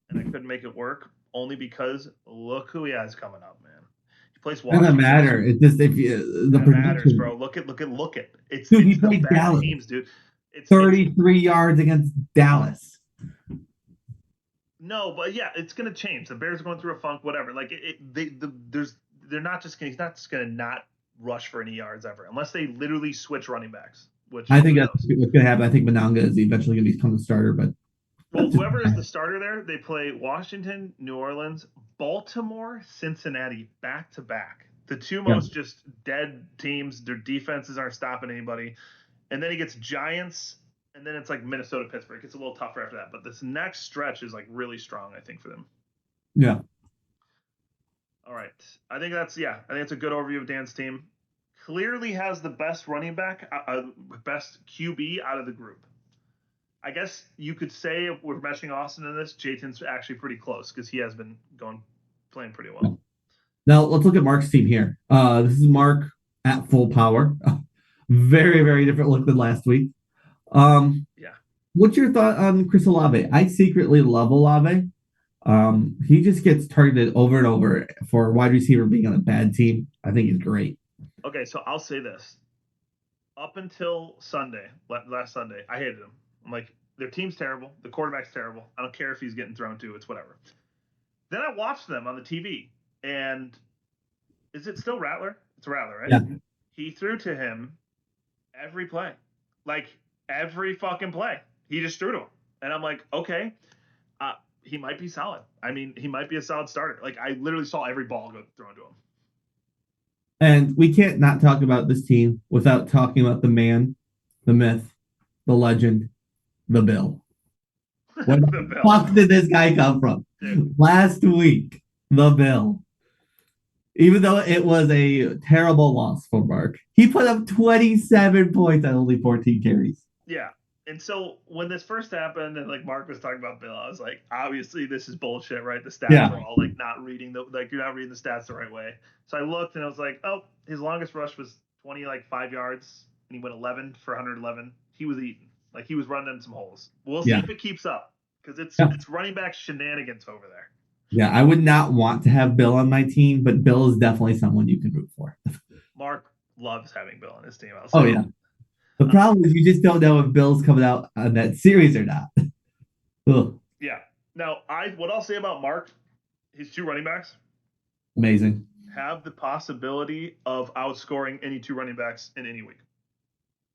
A: and I couldn't make it work only because look who he has coming up, man. He plays
B: It doesn't
A: Washington this
B: matter.
A: week.
B: It's just if you, the
A: That matters,
B: production.
A: bro. Look at.
B: Dude, he
A: It's the
B: played
A: best
B: Dallas.
A: teams, dude. It's
B: 33 yards against Dallas.
A: No, but yeah, it's gonna change. The Bears are going through a funk, whatever. Like they're not just gonna he's not just gonna not rush for any yards ever unless they literally switch running backs. Which
B: I think
A: who
B: that's
A: knows?
B: what's going to happen. I think Monanga is eventually going to become the starter, but
A: Well,
B: that's just
A: whoever is the starter there, they play Washington, New Orleans, Baltimore, Cincinnati back to back. The two
B: yeah.
A: most just dead teams. Their defenses aren't stopping anybody. And then he gets Giants, and then it's like Minnesota, Pittsburgh. It's a little tougher after that. But this next stretch is like really strong, I think, for them.
B: Yeah.
A: All right. I think it's a good overview of Dan's team. Clearly has the best running back, best QB out of the group. I guess you could say if we're meshing Austin in this, Jayton's actually pretty close because he has been playing pretty well.
B: Now let's look at Mark's team here. This is Mark at full power. Very, very different look than last week.
A: Yeah.
B: What's your thought on Chris Olave? I secretly love Olave. He just gets targeted over and over for a wide receiver being on a bad team. I think he's great.
A: Okay, so I'll say this. Up until Sunday, last Sunday, I hated him. I'm like, their team's terrible. The quarterback's terrible. I don't care if he's getting thrown to. It's whatever. Then I watched them on the TV, and is it still Rattler? It's Rattler, right?
B: Yeah.
A: He threw to him every play, like every fucking play. He just threw to him, and I'm like, okay, he might be solid. I mean, he might be a solid starter. Like I literally saw every ball go thrown to him.
B: And we can't not talk about this team without talking about the man, the myth, the legend, the Bill. Where the
A: The Bill,
B: fuck did this guy come from?
A: dude.
B: Last week, the Bill. Even though it was a terrible loss for Mark, he put up 27 points on only 14 carries.
A: Yeah. And so when this first happened and like Mark was talking about Bill, I was like, obviously this is bullshit, right? The stats
B: Yeah.
A: are all like not reading you're not reading the stats the right way. So I looked and I was like, oh, his longest rush was 5 yards and he went 11 for 111. He was eating. Like he was running in some holes. We'll see
B: Yeah.
A: if it keeps up because
B: Yeah.
A: it's running back shenanigans over there.
B: Yeah. I would not want to have Bill on my team, but Bill is definitely someone you can root for.
A: Mark loves having Bill on his team. I'll say.
B: Oh, yeah. The problem is you just don't know if Bill's coming out on that series or not. Ugh,
A: Yeah. Now, what I'll say about Mark, his two running backs
B: amazing.
A: have the possibility of outscoring any two running backs in any week,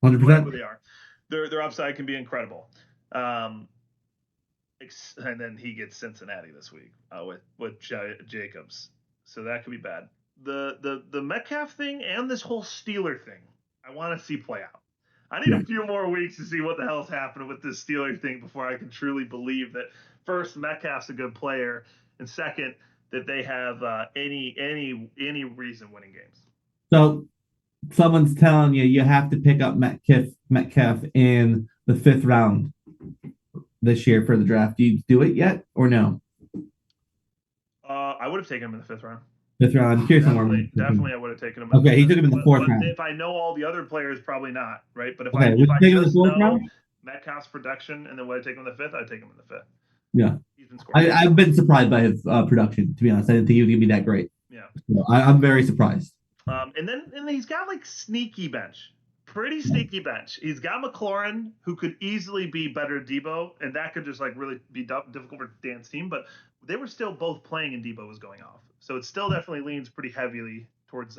A: whoever
B: 100%.
A: they are. Their upside can be incredible. And then he gets Cincinnati this week with Jacobs, so that could be bad. The Metcalf thing and this whole Steeler thing, I want to see play out. I need
B: Yeah.
A: a few more weeks to see what the hell's happening with this Steeler thing before I can truly believe that first Metcalf's a good player, and second that they have any reason winning games.
B: So someone's telling you you have to pick up Metcalf in the 5th round this year for the draft. Do you do it yet or no?
A: I would have taken him in the 5th round.
B: 5th round. Here's somewhere.
A: Definitely, I would have taken him in the
B: Okay, he
A: fifth.
B: took him in the
A: But,
B: 4th round.
A: if I know all the other players, probably not, right? But
B: Okay, would
A: if
B: you
A: I
B: take him in the
A: just
B: 4th round?
A: know Metcalf's production and then would I take him in the fifth, I'd take him in the fifth.
B: Yeah.
A: He's been scoring.
B: I've been surprised by his production, to be honest. I didn't think he was going to be that great.
A: Yeah.
B: So I'm very surprised.
A: And he's got like sneaky bench. Pretty sneaky bench. He's got McLaurin, who could easily be better Debo, and that could just like really be difficult for Dan's team. But they were still both playing, and Debo was going off, so it still definitely leans pretty heavily towards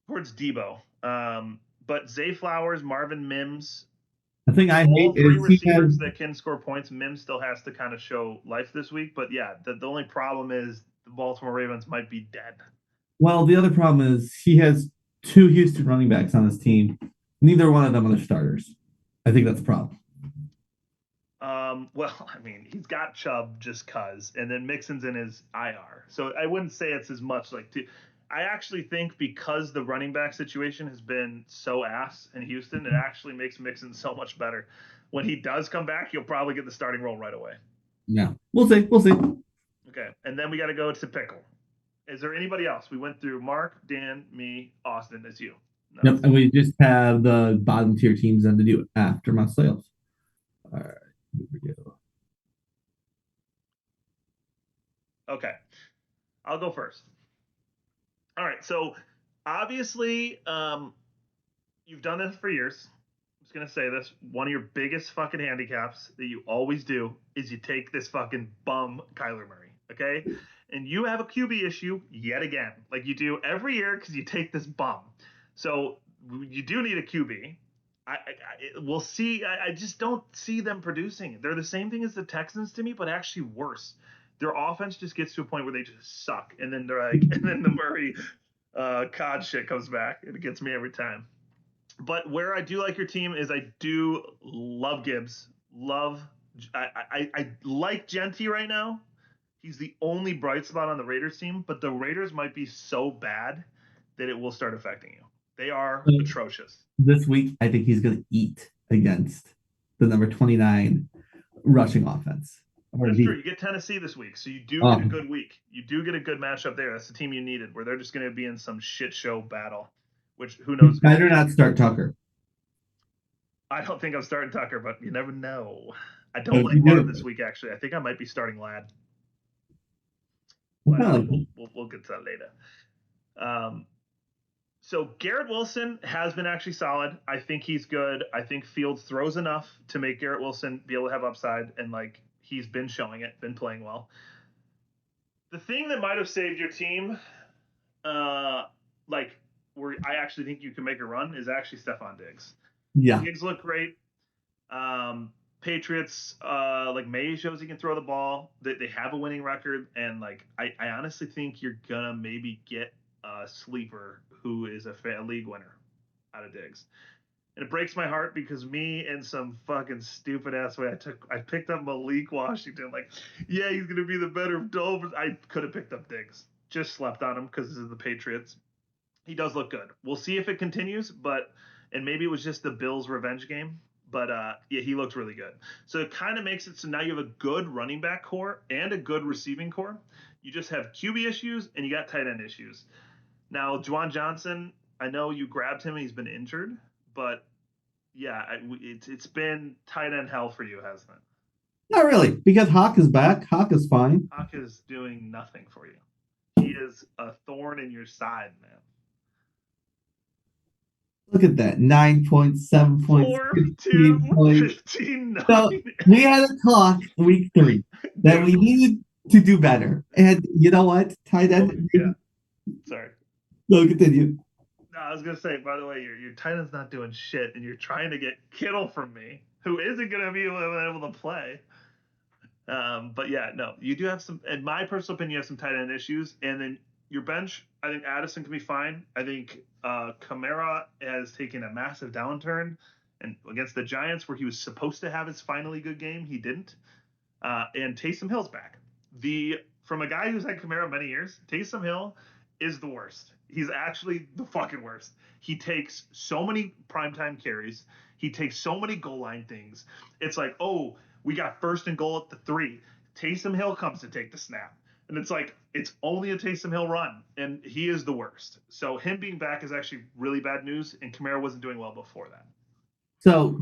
A: Debo. But Zay Flowers, Marvin Mims,
B: The thing I
A: all
B: hate
A: three
B: is he has.
A: receivers that can score points. Mims still has to kind of show life this week, but yeah, the only problem is the Baltimore Ravens might be dead.
B: Well, the other problem is he has 2 Houston running backs on his team. Neither one of them are starters. I think that's a problem.
A: Well, I mean, he's got Chubb just cuz, and then Mixon's in his IR. So I wouldn't say it's as much like I actually think because the running back situation has been so ass in Houston, it actually makes Mixon so much better. When he does come back, he'll probably get the starting role right away.
B: Yeah, we'll see. We'll see.
A: Okay, and then we got to go to Pickle. Is there anybody else? We went through Mark, Dan, me, Austin. It's you.
B: No, yep, and we just have the bottom tier teams then to do it after my sales. All right, here we go.
A: Okay, I'll go first. All right, so obviously, you've done this for years. I'm just gonna say this: one of your biggest fucking handicaps that you always do is you take this fucking bum Kyler Murray. Okay, and you have a QB issue yet again, like you do every year because you take this bum. So you do need a QB. We'll see. I just don't see them producing. They're the same thing as the Texans to me, but actually worse. Their offense just gets to a point where they just suck, and then they're like, and then the Murray COD shit comes back, and it gets me every time. But where I do like your team is I do love Gibbs. I like Genty right now. He's the only bright spot on the Raiders team, but the Raiders might be so bad that it will start affecting you. They are atrocious.
B: This week, I think he's going to eat against the number 29 rushing offense.
A: That's true. You get Tennessee this week, so you do get a good week. You do get a good matchup there. That's the team you needed, where they're just going to be in some shit show battle, which who knows?
B: Better not start Tucker.
A: I don't think I'm starting Tucker, but you never know. I don't like Love this week, actually. I think I might be starting Ladd. But we'll get to that later. So Garrett Wilson has been actually solid. I think he's good. I think Fields throws enough to make Garrett Wilson be able to have upside, and like he's been showing it, been playing well. The thing that might have saved your team, like where I actually think you can make a run, is actually Stephon Diggs.
B: Yeah,
A: Diggs look great. Patriots, like May shows he can throw the ball. They have a winning record, and like I honestly think you're gonna maybe get a sleeper who is a league winner out of Diggs. And it breaks my heart because me and some fucking stupid ass way I picked up Malik Washington. Like, yeah, he's gonna be the better Dolphins. I could have picked up Diggs. Just slept on him because this is the Patriots. He does look good. We'll see if it continues, and maybe it was just the Bills' revenge game. But yeah, he looks really good. So it kind of makes it so now you have a good running back core and a good receiving core. You just have QB issues and you got tight end issues. Now, Juwan Johnson, I know you grabbed him and he's been injured, but yeah, it's been tight end hell for you, hasn't it?
B: Not really, because Hawk is back. Hawk is fine.
A: Hawk is doing nothing for you. He is a thorn in your side, man.
B: Look at that. 9.7 points.
A: 15,
B: So we had a talk week 3 that we needed to do better. And you know what? Tight end.
A: Yeah. Sorry.
B: No, continue.
A: No, I was gonna say, by the way, your tight end's not doing shit, and you're trying to get Kittle from me, who isn't gonna be able to play. But yeah, no, you do have some. In my personal opinion, you have some tight end issues, and then your bench. I think Addison can be fine. I think Kamara has taken a massive downturn, and against the Giants, where he was supposed to have his finally good game, he didn't. And Taysom Hill's back. The from a guy who's had Kamara many years, Taysom Hill is the worst. He's actually the fucking worst. He takes so many primetime carries. He takes so many goal line things. It's like, oh, we got first and goal at the 3. Taysom Hill comes to take the snap. And it's like, it's only a Taysom Hill run, and he is the worst. So him being back is actually really bad news, and Kamara wasn't doing well before that.
B: So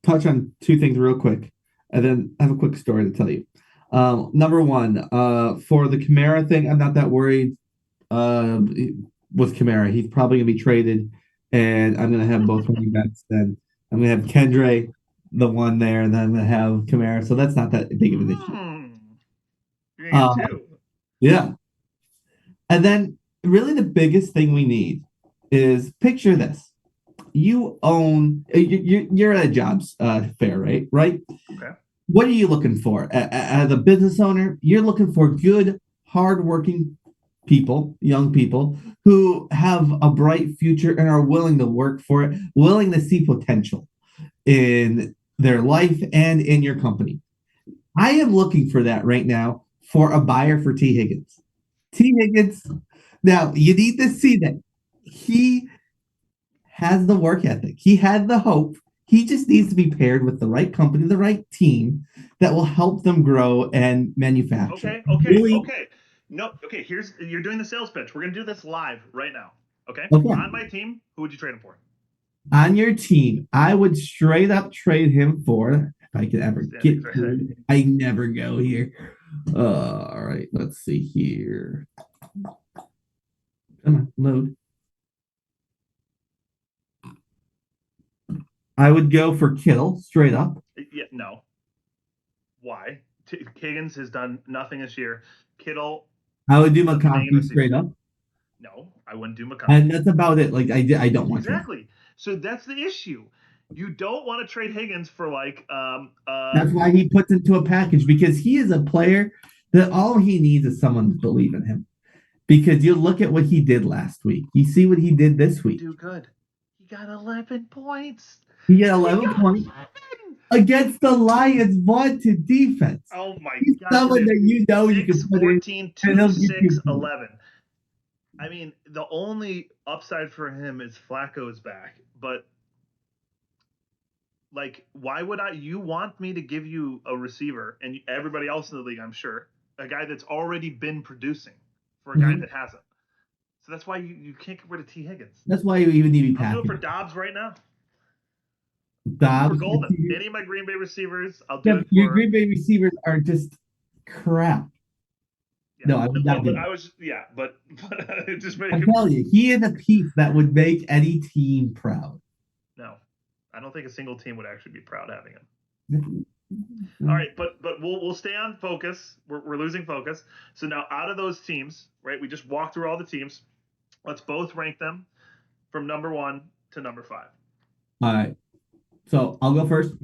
B: touch on two things real quick, and then I have a quick story to tell you. Number one, for the Kamara thing, I'm not that worried. With Kamara, he's probably gonna be traded, and I'm gonna have both running backs. Then I'm gonna have Kendre, the one there, and then I'm gonna have Kamara. So that's not that big of an issue.
A: You're gonna
B: Uh,
A: get 2.
B: yeah, and then really the biggest thing we need is picture this: you own, you're at a jobs fair, right? Right.
A: Okay.
B: What are you looking for as a business owner? You're looking for good, hardworking people, young people who have a bright future and are willing to work for it, willing to see potential in their life and in your company. I am looking for that right now for a buyer for T. Higgins. T. Higgins, now you need to see that he has the work ethic, he had the hope. He just needs to be paired with the right company, the right team that will help them grow and manufacture. Really?
A: No, okay, you're doing the sales pitch. We're gonna do this live right now. Okay?
B: Okay.
A: On my team, who would you trade him for?
B: On your team, I would straight up trade him for, if I could ever get
A: Standings right there.
B: to it. I never go here. All right, let's see here. Come on, load. I would go for Kittle straight up.
A: Yeah, no. Why? Higgins has done nothing this year. Kittle
B: I would do
A: is a banging
B: McConkey
A: receiver.
B: straight up.
A: No, I wouldn't do
B: And
A: McConkey.
B: that's about it. Like I don't want to.
A: Exactly. So that's the issue. You don't want to trade Higgins for like
B: That's why he puts into a package because he is a player that all he needs is someone to believe in him. Because you look at what he did last week. You see what he did this week.
A: do good. He got 11 points.
B: He got
A: He
B: 11
A: got
B: points
A: 11.
B: against the Lions vaunted defense.
A: Oh my
B: He's
A: god.
B: someone that you know you
A: 6,
B: can put in
A: 14,
B: and
A: 2,
B: he'll get
A: 6,
B: you.
A: 11. I mean, the only upside for him is Flacco's back, but like, why would I? You want me to give you a receiver and everybody else in the league, I'm sure, a guy that's already been producing for a guy
B: Mhm.
A: that hasn't. So that's why you can't get rid of T. Higgins.
B: That's why you even need to be
A: I'll do it for
B: packaged.
A: Dobbs right now. I'll do it for
B: Dobbs.
A: Golden. Any of my Green Bay receivers, I'll do
B: Yeah,
A: it
B: your
A: for.
B: Green Bay receivers are just crap.
A: Yeah,
B: No, I would
A: well,
B: not
A: but
B: do
A: I
B: it.
A: was but it just make
B: I'm
A: it.
B: telling you, he is a piece that would make any team proud.
A: No, I don't think a single team would actually be proud having him.
B: Mhm.
A: All right, but we'll stay on focus. We're losing focus. So now out of those teams, right? We just walked through all the teams. Let's both rank them from number 1 to number 5.
B: All right. So I'll go first.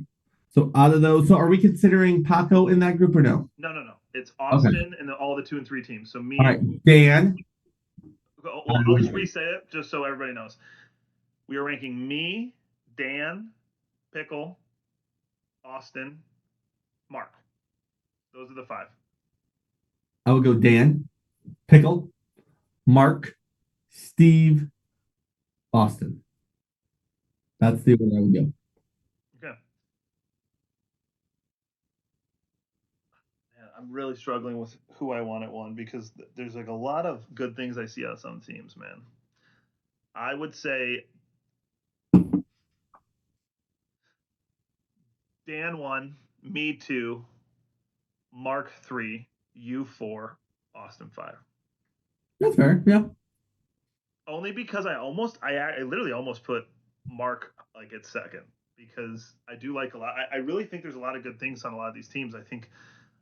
B: So out of those, so are we considering Paco in that group or no?
A: No. It's
B: Okay.
A: Austin and all the 2 and 3 teams. So
B: All
A: me
B: right.
A: and
B: Dan.
A: well, I'll just re-say it just so everybody knows. We are ranking me, Dan, Pickle, Austin, Mark. Those are the 5.
B: I would go Dan, Pickle, Mark, Steve, Austin. That's the order I would go.
A: Okay. Man, I'm really struggling with who I want at 1 because there's like a lot of good things I see out of some teams, man. I would say Dan 1, me 2, Mark 3, you 4, Austin 5.
B: That's fair. Yeah.
A: Only because I literally almost put Mark like at second because I do like a lot. I really think there's a lot of good things on a lot of these teams. I think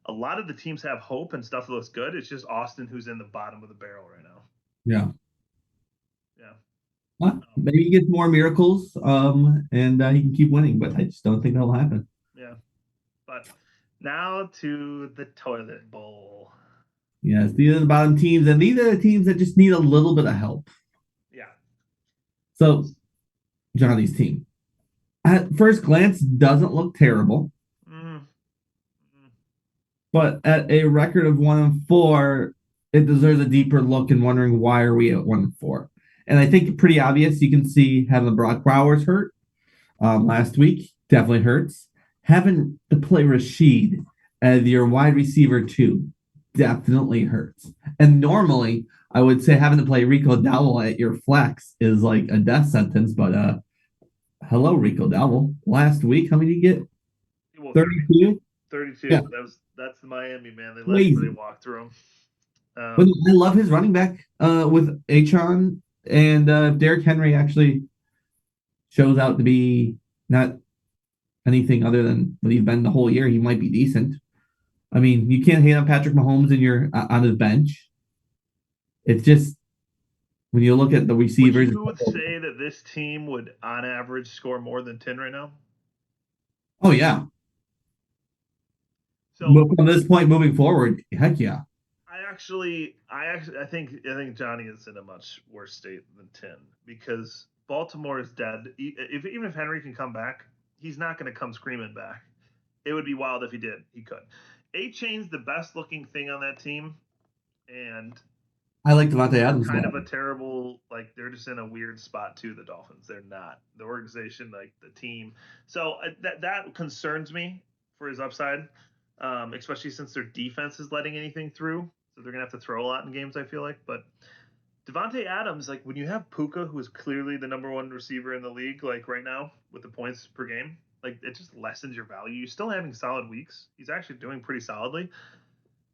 A: a lot of the teams have hope and stuff that looks good. It's just Austin who's in the bottom of the barrel right now.
B: Yeah.
A: Yeah.
B: Maybe he gets more miracles, and he can keep winning, but I just don't think that'll happen.
A: Yeah. But now to the toilet bowl.
B: Yes, these are the bottom teams, and these are the teams that just need a little bit of help.
A: Yeah.
B: So, Johnny's team, at first glance, doesn't look terrible,
A: Mm-hmm.
B: but at a record of 1-4, it deserves a deeper look and wondering why are we at 1-4. And I think pretty obvious. You can see having Brock Bowers hurt last week definitely hurts. Having to play Rashid as your wide receiver too definitely hurts. And normally, I would say having to play Rico Dowell at your flex is like a death sentence. But hello, Rico Dowell. Last week, how many did you get?
A: Well,
B: 32.
A: 32.
B: Yeah,
A: That's the Miami, man. They let everybody
B: crazy.
A: walk through them.
B: But I love his running back with Achon and Derrick Henry actually shows out to be not anything other than what he's been the whole year. He might be decent. I mean, you can't hate on Patrick Mahomes and you're on his bench. It's just when you look at the
A: Would
B: receivers.
A: you say that this team would, on average, score more than 10 right now?
B: Oh yeah,
A: So
B: but from this point moving forward, heck yeah.
A: I think Johnny is in a much worse state than 10 because Baltimore is dead. Even if Henry can come back, he's not going to come screaming back. It would be wild if he did. He could. A Chain's the best looking thing on that team, and
B: I like Devontae
A: they're
B: Adams
A: kind
B: more.
A: of a terrible, like they're just in a weird spot too. The Dolphins, they're not the organization, like the team. So that concerns me for his upside, especially since their defense is letting anything through. So they're gonna have to throw a lot in games. I feel like, but Devontae Adams, like when you have Puka, who is clearly the number one receiver in the league, like right now with the points per game, like it just lessens your value. You're still having solid weeks. He's actually doing pretty solidly,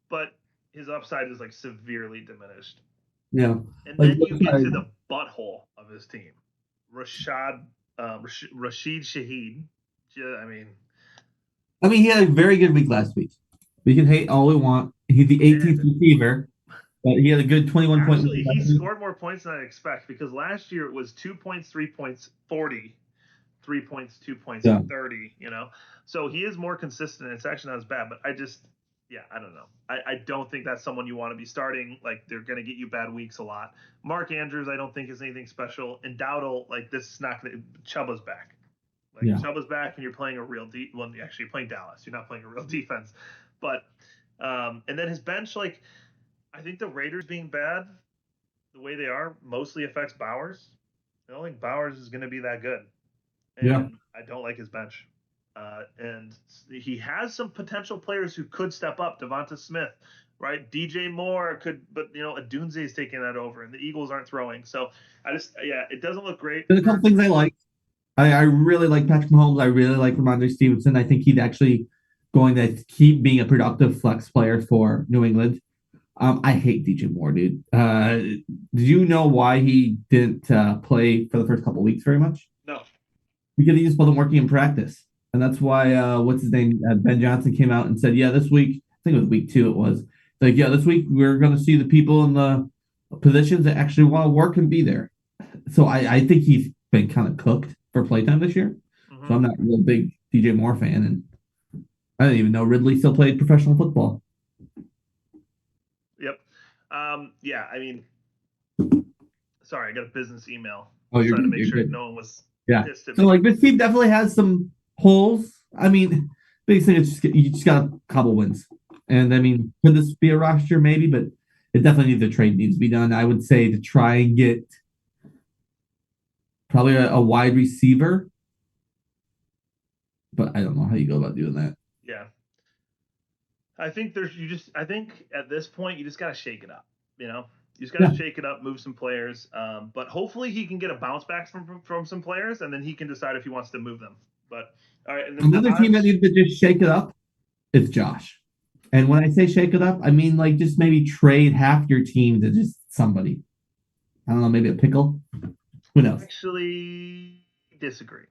A: but his upside is like severely diminished.
B: Yeah,
A: And
B: like
A: then you get to the butthole of his team, Rashid Shaheed. I mean,
B: I mean, he had a very good week last week. We can hate all we want. He's the 18th
A: and
B: receiver, but he had a good 21 point
A: actually,
B: week
A: he
B: last week.
A: scored more points than I expect because last year it was 2 points, 3 points, 40, 3 points, 2 points,
B: Yeah,
A: 30. So he is more consistent. It's actually not as bad, but yeah, I don't know. I don't think that's someone you want to be starting. Like they're going to get you bad weeks a lot. Mark Andrews, I don't think is anything special. And Dowdle, like this is not going to. Chuba's back. Like
B: yeah,
A: Chuba's back, and you're playing a real well, actually you're playing Dallas. You're not playing a real defense, but and then his bench, like I think the Raiders being bad, the way they are, mostly affects Bowers. I don't think Bowers is going to be that good,
B: yeah.
A: and I don't like his bench. And he has some potential players who could step up. Devonta Smith, right? DJ Moore could, but Adunze is taking that over, and the Eagles aren't throwing. So yeah, it doesn't look great
B: There's a couple
A: for.
B: things I like. I really like Patrick Mahomes. I really like Ramondre Stevenson. I think he's actually going to keep being a productive flex player for New England. I hate DJ Moore, dude. Did you know why he didn't play for the first couple of weeks very much?
A: No.
B: Because he just wasn't working in practice, and that's why what's his name Ben Johnson came out and said, yeah, this week I think it was week 2. It was like, yeah, this week we're going to see the people in the positions that actually want to work and be there. So I think he's been kind of cooked for playtime this year. So
A: Mm-hmm.
B: I'm not a real big DJ Moore fan, and I didn't even know Ridley still played professional football.
A: Yep. Yeah. I mean, sorry, I got a business email.
B: Oh,
A: Just
B: you're
A: trying to
B: good.
A: make
B: You're
A: sure
B: good.
A: no one was
B: Yeah.
A: pissed at
B: So
A: me.
B: like this team definitely has some holes. I mean, biggest thing is you just got a couple wins, and I mean, could this be a roster maybe? But it definitely needs a trade needs to be done. I would say to try and get probably a wide receiver, but I don't know how you go about doing that.
A: Yeah. I think at this point you just got to shake it up. You just got
B: Yeah.
A: to shake it up, move some players. But hopefully he can get a bounce back from some players, and then he can decide if he wants to move them. But all right, and then the
B: Another team that
A: odds.
B: needs to just shake it up is Josh. And when I say shake it up, I mean like just maybe trade half your team to just somebody. I don't know, maybe a pickle. Who knows?
A: Actually disagree.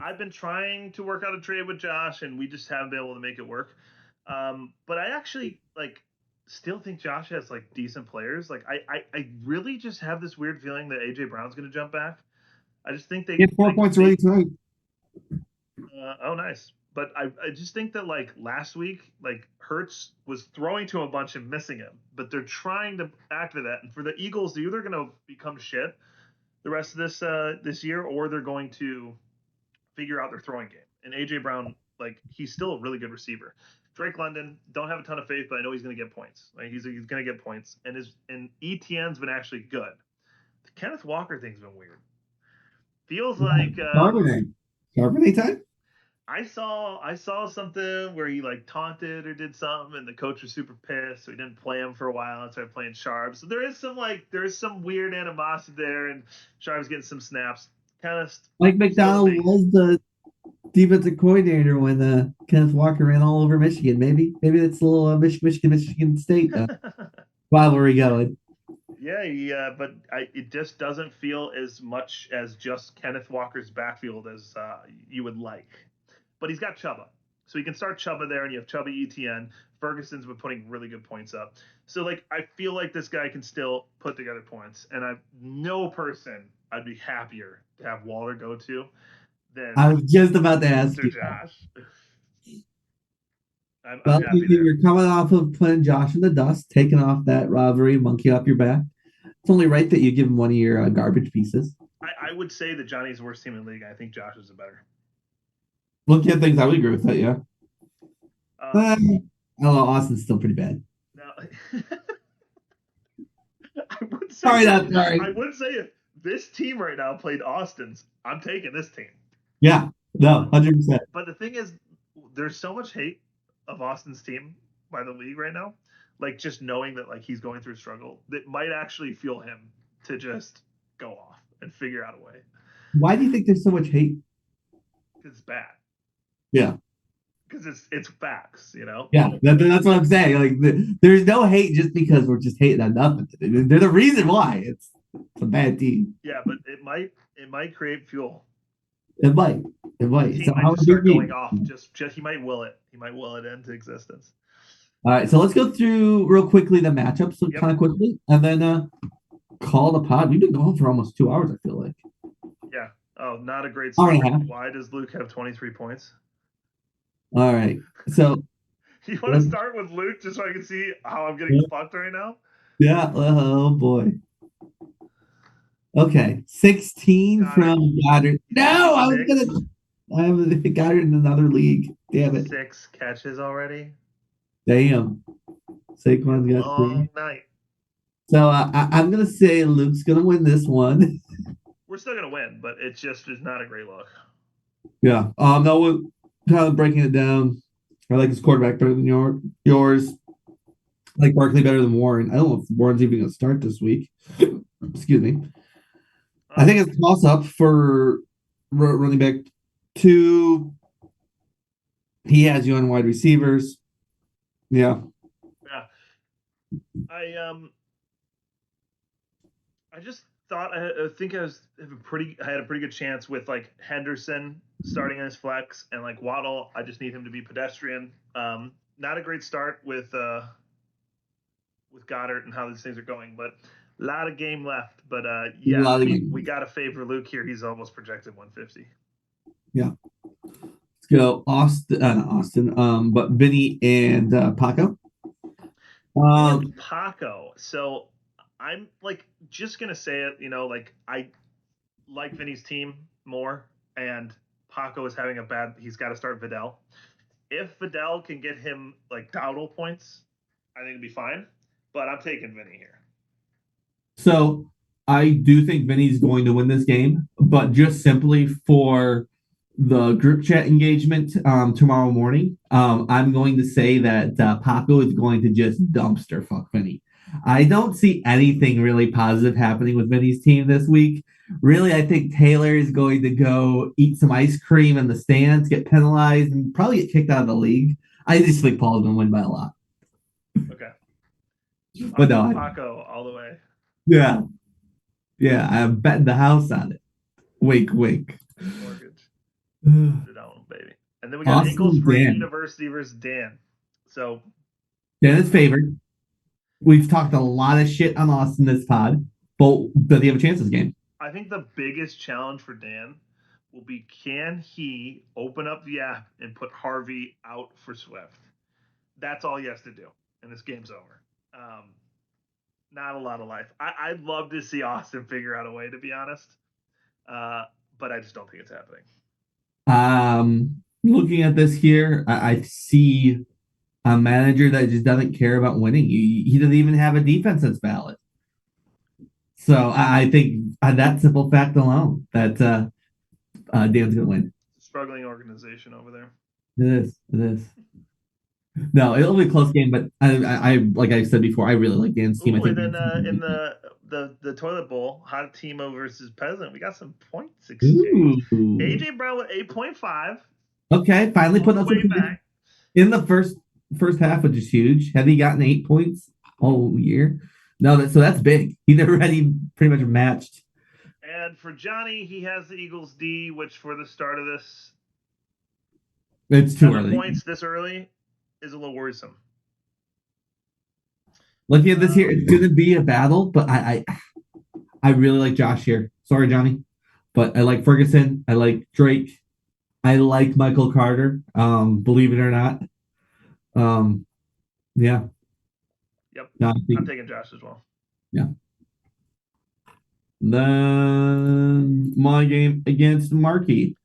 A: I've been trying to work out a trade with Josh, and we just haven't been able to make it work. But I actually like still think Josh has like decent players. Like I really just have this weird feeling that AJ Brown's going to jump back. I just think
B: He had 4 points already tonight.
A: oh nice. But I just think that like last week, like Hertz was throwing to a bunch and missing him, but they're trying to activate that. And for the Eagles, they're either going to become shit the rest of this year, or they're going to figure out their throwing game. And AJ Brown, like he's still a really good receiver. Drake London, don't have a ton of faith, but I know he's going to get points. Like he's going to get points, and ETN's been actually good. The Kenneth Walker thing's been weird. Feels like
B: Charbonnet. Charbonnet time?
A: I saw something where he like taunted or did something, and the coach was super pissed, so he didn't play him for a while and started playing Sharp. So there is some weird animosity there, and Sharp's getting some snaps. Kind of
B: Mike
A: still a
B: McDonald
A: big
B: was the defensive coordinator when Kenneth Walker ran all over Michigan. Maybe that's a little Michigan State rivalry going.
A: yeah, but it just doesn't feel as much as just Kenneth Walker's backfield as you would like. But he's got Chuba. So you can start Chuba there, and you have Chuba ETN. Ferguson's been putting really good points up. So, like, I feel like this guy can still put together points. And I'm no person I'd be happier to have Waller go to than
B: I was just about to ask
A: Mr.
B: you.
A: Josh. I'm
B: Well,
A: happy there.
B: you're coming off of putting Josh in the dust, taking off that rivalry monkey off your back. It's only right that you give him one of your garbage pieces.
A: I would say that Johnny's the worst team in the league. I think Josh is the better.
B: Looking at things, I would agree with that, yeah. I don't know, Austin's still pretty bad.
A: Now, I would say
B: Sorry, not sorry.
A: I would say if this team right now played Austin's, I'm taking this team.
B: Yeah, no, 100%.
A: But the thing is, there's so much hate of Austin's team by the league right now. Like just knowing that like he's going through a struggle, that might actually fuel him to just go off and figure out a way.
B: Why do you think there's so much hate?
A: Because it's bad.
B: Yeah.
A: Because it's facts, you know.
B: Yeah, that's what I'm saying. Like, there's no hate just because we're just hating on nothing. There's a reason why it's a bad team.
A: Yeah, but it might create fuel.
B: It might. It might.
A: The team
B: So
A: might
B: how
A: just
B: would you
A: start going
B: be?
A: off. Just he might will it. He might will it into existence.
B: All right, so let's go through real quickly the matchups,
A: Yep.
B: kind of quickly, and then call the pod. We've been going for almost 2 hours. I feel like.
A: Yeah. Oh, not a great
B: Hour
A: start.
B: and a half.
A: Why does Luke have 23 points?
B: All right, so
A: You want to start with Luke just so I can see how I'm getting fucked right now?
B: yeah. Oh boy. Okay, 16
A: Got
B: from Goddard. No, I was
A: Six.
B: gonna. I was Goddard in another league. Damn it.
A: 6 catches already.
B: Damn. Saquon's got
A: Long
B: 3.
A: night.
B: So I'm gonna say Luke's gonna win this one.
A: We're still gonna win, but it just is not a great look.
B: Yeah. No, we're kind of breaking it down. I like his quarterback better than yours. I like Barkley better than Warren. I don't know if Warren's even gonna start this week. Excuse me. I think it's a toss up for running back 2. He has you on wide receivers. Yeah.
A: Yeah. I just thought I think I had a pretty good chance with like Henderson starting as flex and like Waddle. I just need him to be pedestrian. Not a great start with Goddard and how these things are going, but a lot of game left. But yeah, we got to favor Luke here. He's almost projected 150.
B: Yeah. Let's go Austin, but Vinny and Paco.
A: And Paco. So I'm like just gonna say it. You know, like I like Vinny's team more, and Paco is having a bad. He's got to start Vidal. If Vidal can get him like Dowdle points, I think it'd be fine. But I'm taking Vinny here.
B: So I do think Vinny's going to win this game, but just simply for the group chat engagement tomorrow morning, I'm going to say that Paco is going to just dumpster fuck Vinny. I don't see anything really positive happening with Vinny's team this week. Really, I think Taylor is going to go eat some ice cream in the stands, get penalized, and probably get kicked out of the league. I just think Paul's going to win by a lot.
A: Okay.
B: But no,
A: Paco all the way.
B: Yeah. Yeah, I'm betting the house on it. Wink, wink.
A: Mortgage. Down, baby. And then we got Ankle Spring University versus Dan. So
B: Dan is favored. We've talked a lot of shit on Austin this pod, but does he have a chance this game?
A: I think the biggest challenge for Dan will be, can he open up the app and put Harvey out for Swift? That's all he has to do, and this game's over. Not a lot of life. I'd love to see Austin figure out a way, to be honest, but I just don't think it's happening.
B: Looking at this here, I see a manager that just doesn't care about winning. He doesn't even have a defense that's valid. So I think that simple fact alone that Dan's gonna win.
A: Struggling organization over there.
B: It is. It is. No, it'll be a close game, but I like I said before, I really like Dan's team. I
A: Ooh, and
B: think
A: then
B: Dan's team
A: in
B: will
A: the toilet bowl, hot Timo versus Peasant, we got some points
B: beat
A: exchange.
B: Ooh.
A: AJ Brown with 8.5,
B: Okay, finally
A: all
B: putting
A: the
B: up some
A: way
B: conviction
A: back.
B: in the first half, which is huge. Have he gotten 8 points all year? No, so that's big. He never had he pretty much matched.
A: And for Johnny, he has the Eagles D, which for the start of this,
B: It's too
A: 7 points
B: early.
A: this early is a little worrisome.
B: Looking at this here,
A: Um,
B: it's gonna be a battle, but I really like Josh here. Sorry, Johnny, but I like Ferguson. I like Drake. I like Michael Carter. Believe it or not. Um, yeah.
A: yep,
B: No, I
A: I'm
B: think
A: taking Josh as well.
B: yeah. Then my game against Markey.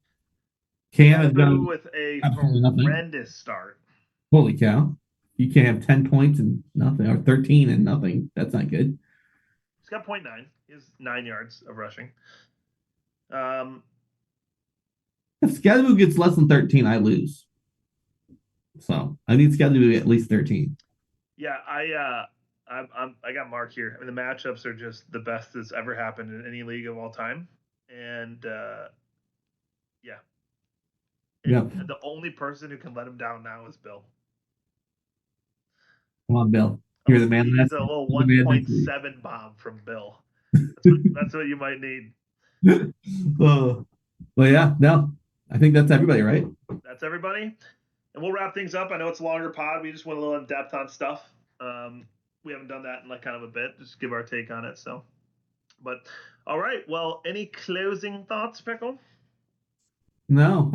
B: Cam has
A: Scaboo
B: done
A: with a
B: absolutely nothing.
A: horrendous start.
B: Holy cow. You can't have 10 points and nothing, or 13 and nothing. That's not good.
A: He's got 0.9. He has 9 yards of rushing. Um,
B: If Scadaboo gets less than 13, I lose. So I need Scadaboo at least 13.
A: yeah, I got Mark here. I mean, the matchups are just the best that's ever happened in any league of all time, and yeah,
B: Yeah.
A: and the only person who can let him down now is Bill.
B: Come on, Bill.
A: A
B: You're the
A: little,
B: man
A: he needs
B: last
A: a little
B: you're the man next
A: 1.7 bomb from Bill. That's what you might need.
B: week. Oh. Well, yeah, no. I think that's everybody, right?
A: That's everybody, and we'll wrap things up. I know it's a longer pod. We just went a little in depth on stuff. We haven't done that in like kind of a bit. Just give our take on it. So, but all right. Well, any closing thoughts, Pickle?
B: No.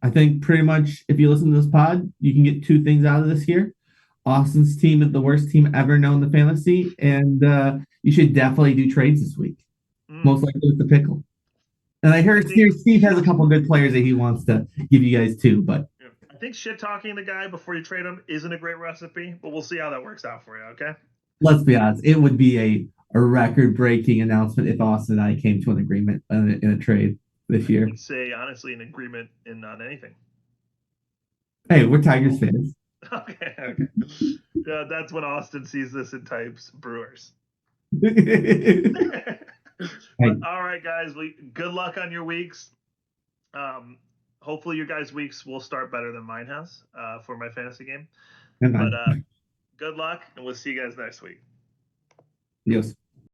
B: I think pretty much if you listen to this pod, you can get two things out of this here. Austin's team is the worst team ever known in fantasy, and you should definitely do trades this week.
A: Mm.
B: Most likely with the pickle. And I
A: I
B: heard
A: think
B: Steve has a couple of good players that he wants to give you guys too, but
A: I think shit talking the guy before you trade him isn't a great recipe, but we'll see how that works out for you. Okay.
B: let's be honest, it would be a record breaking announcement if Austin and I came to an agreement in a trade this year.
A: I'd say honestly an agreement in not anything.
B: Hey, we're Tigers fans.
A: Okay. Okay. Yeah, that's when Austin sees this and types Brewers.
B: Hey,
A: But all right, guys. Good luck on your weeks. Um, hopefully your guys' weeks will start better than mine has for my fantasy game.
B: come
A: But
B: on.
A: good luck, and we'll see you guys next week.
B: Yes.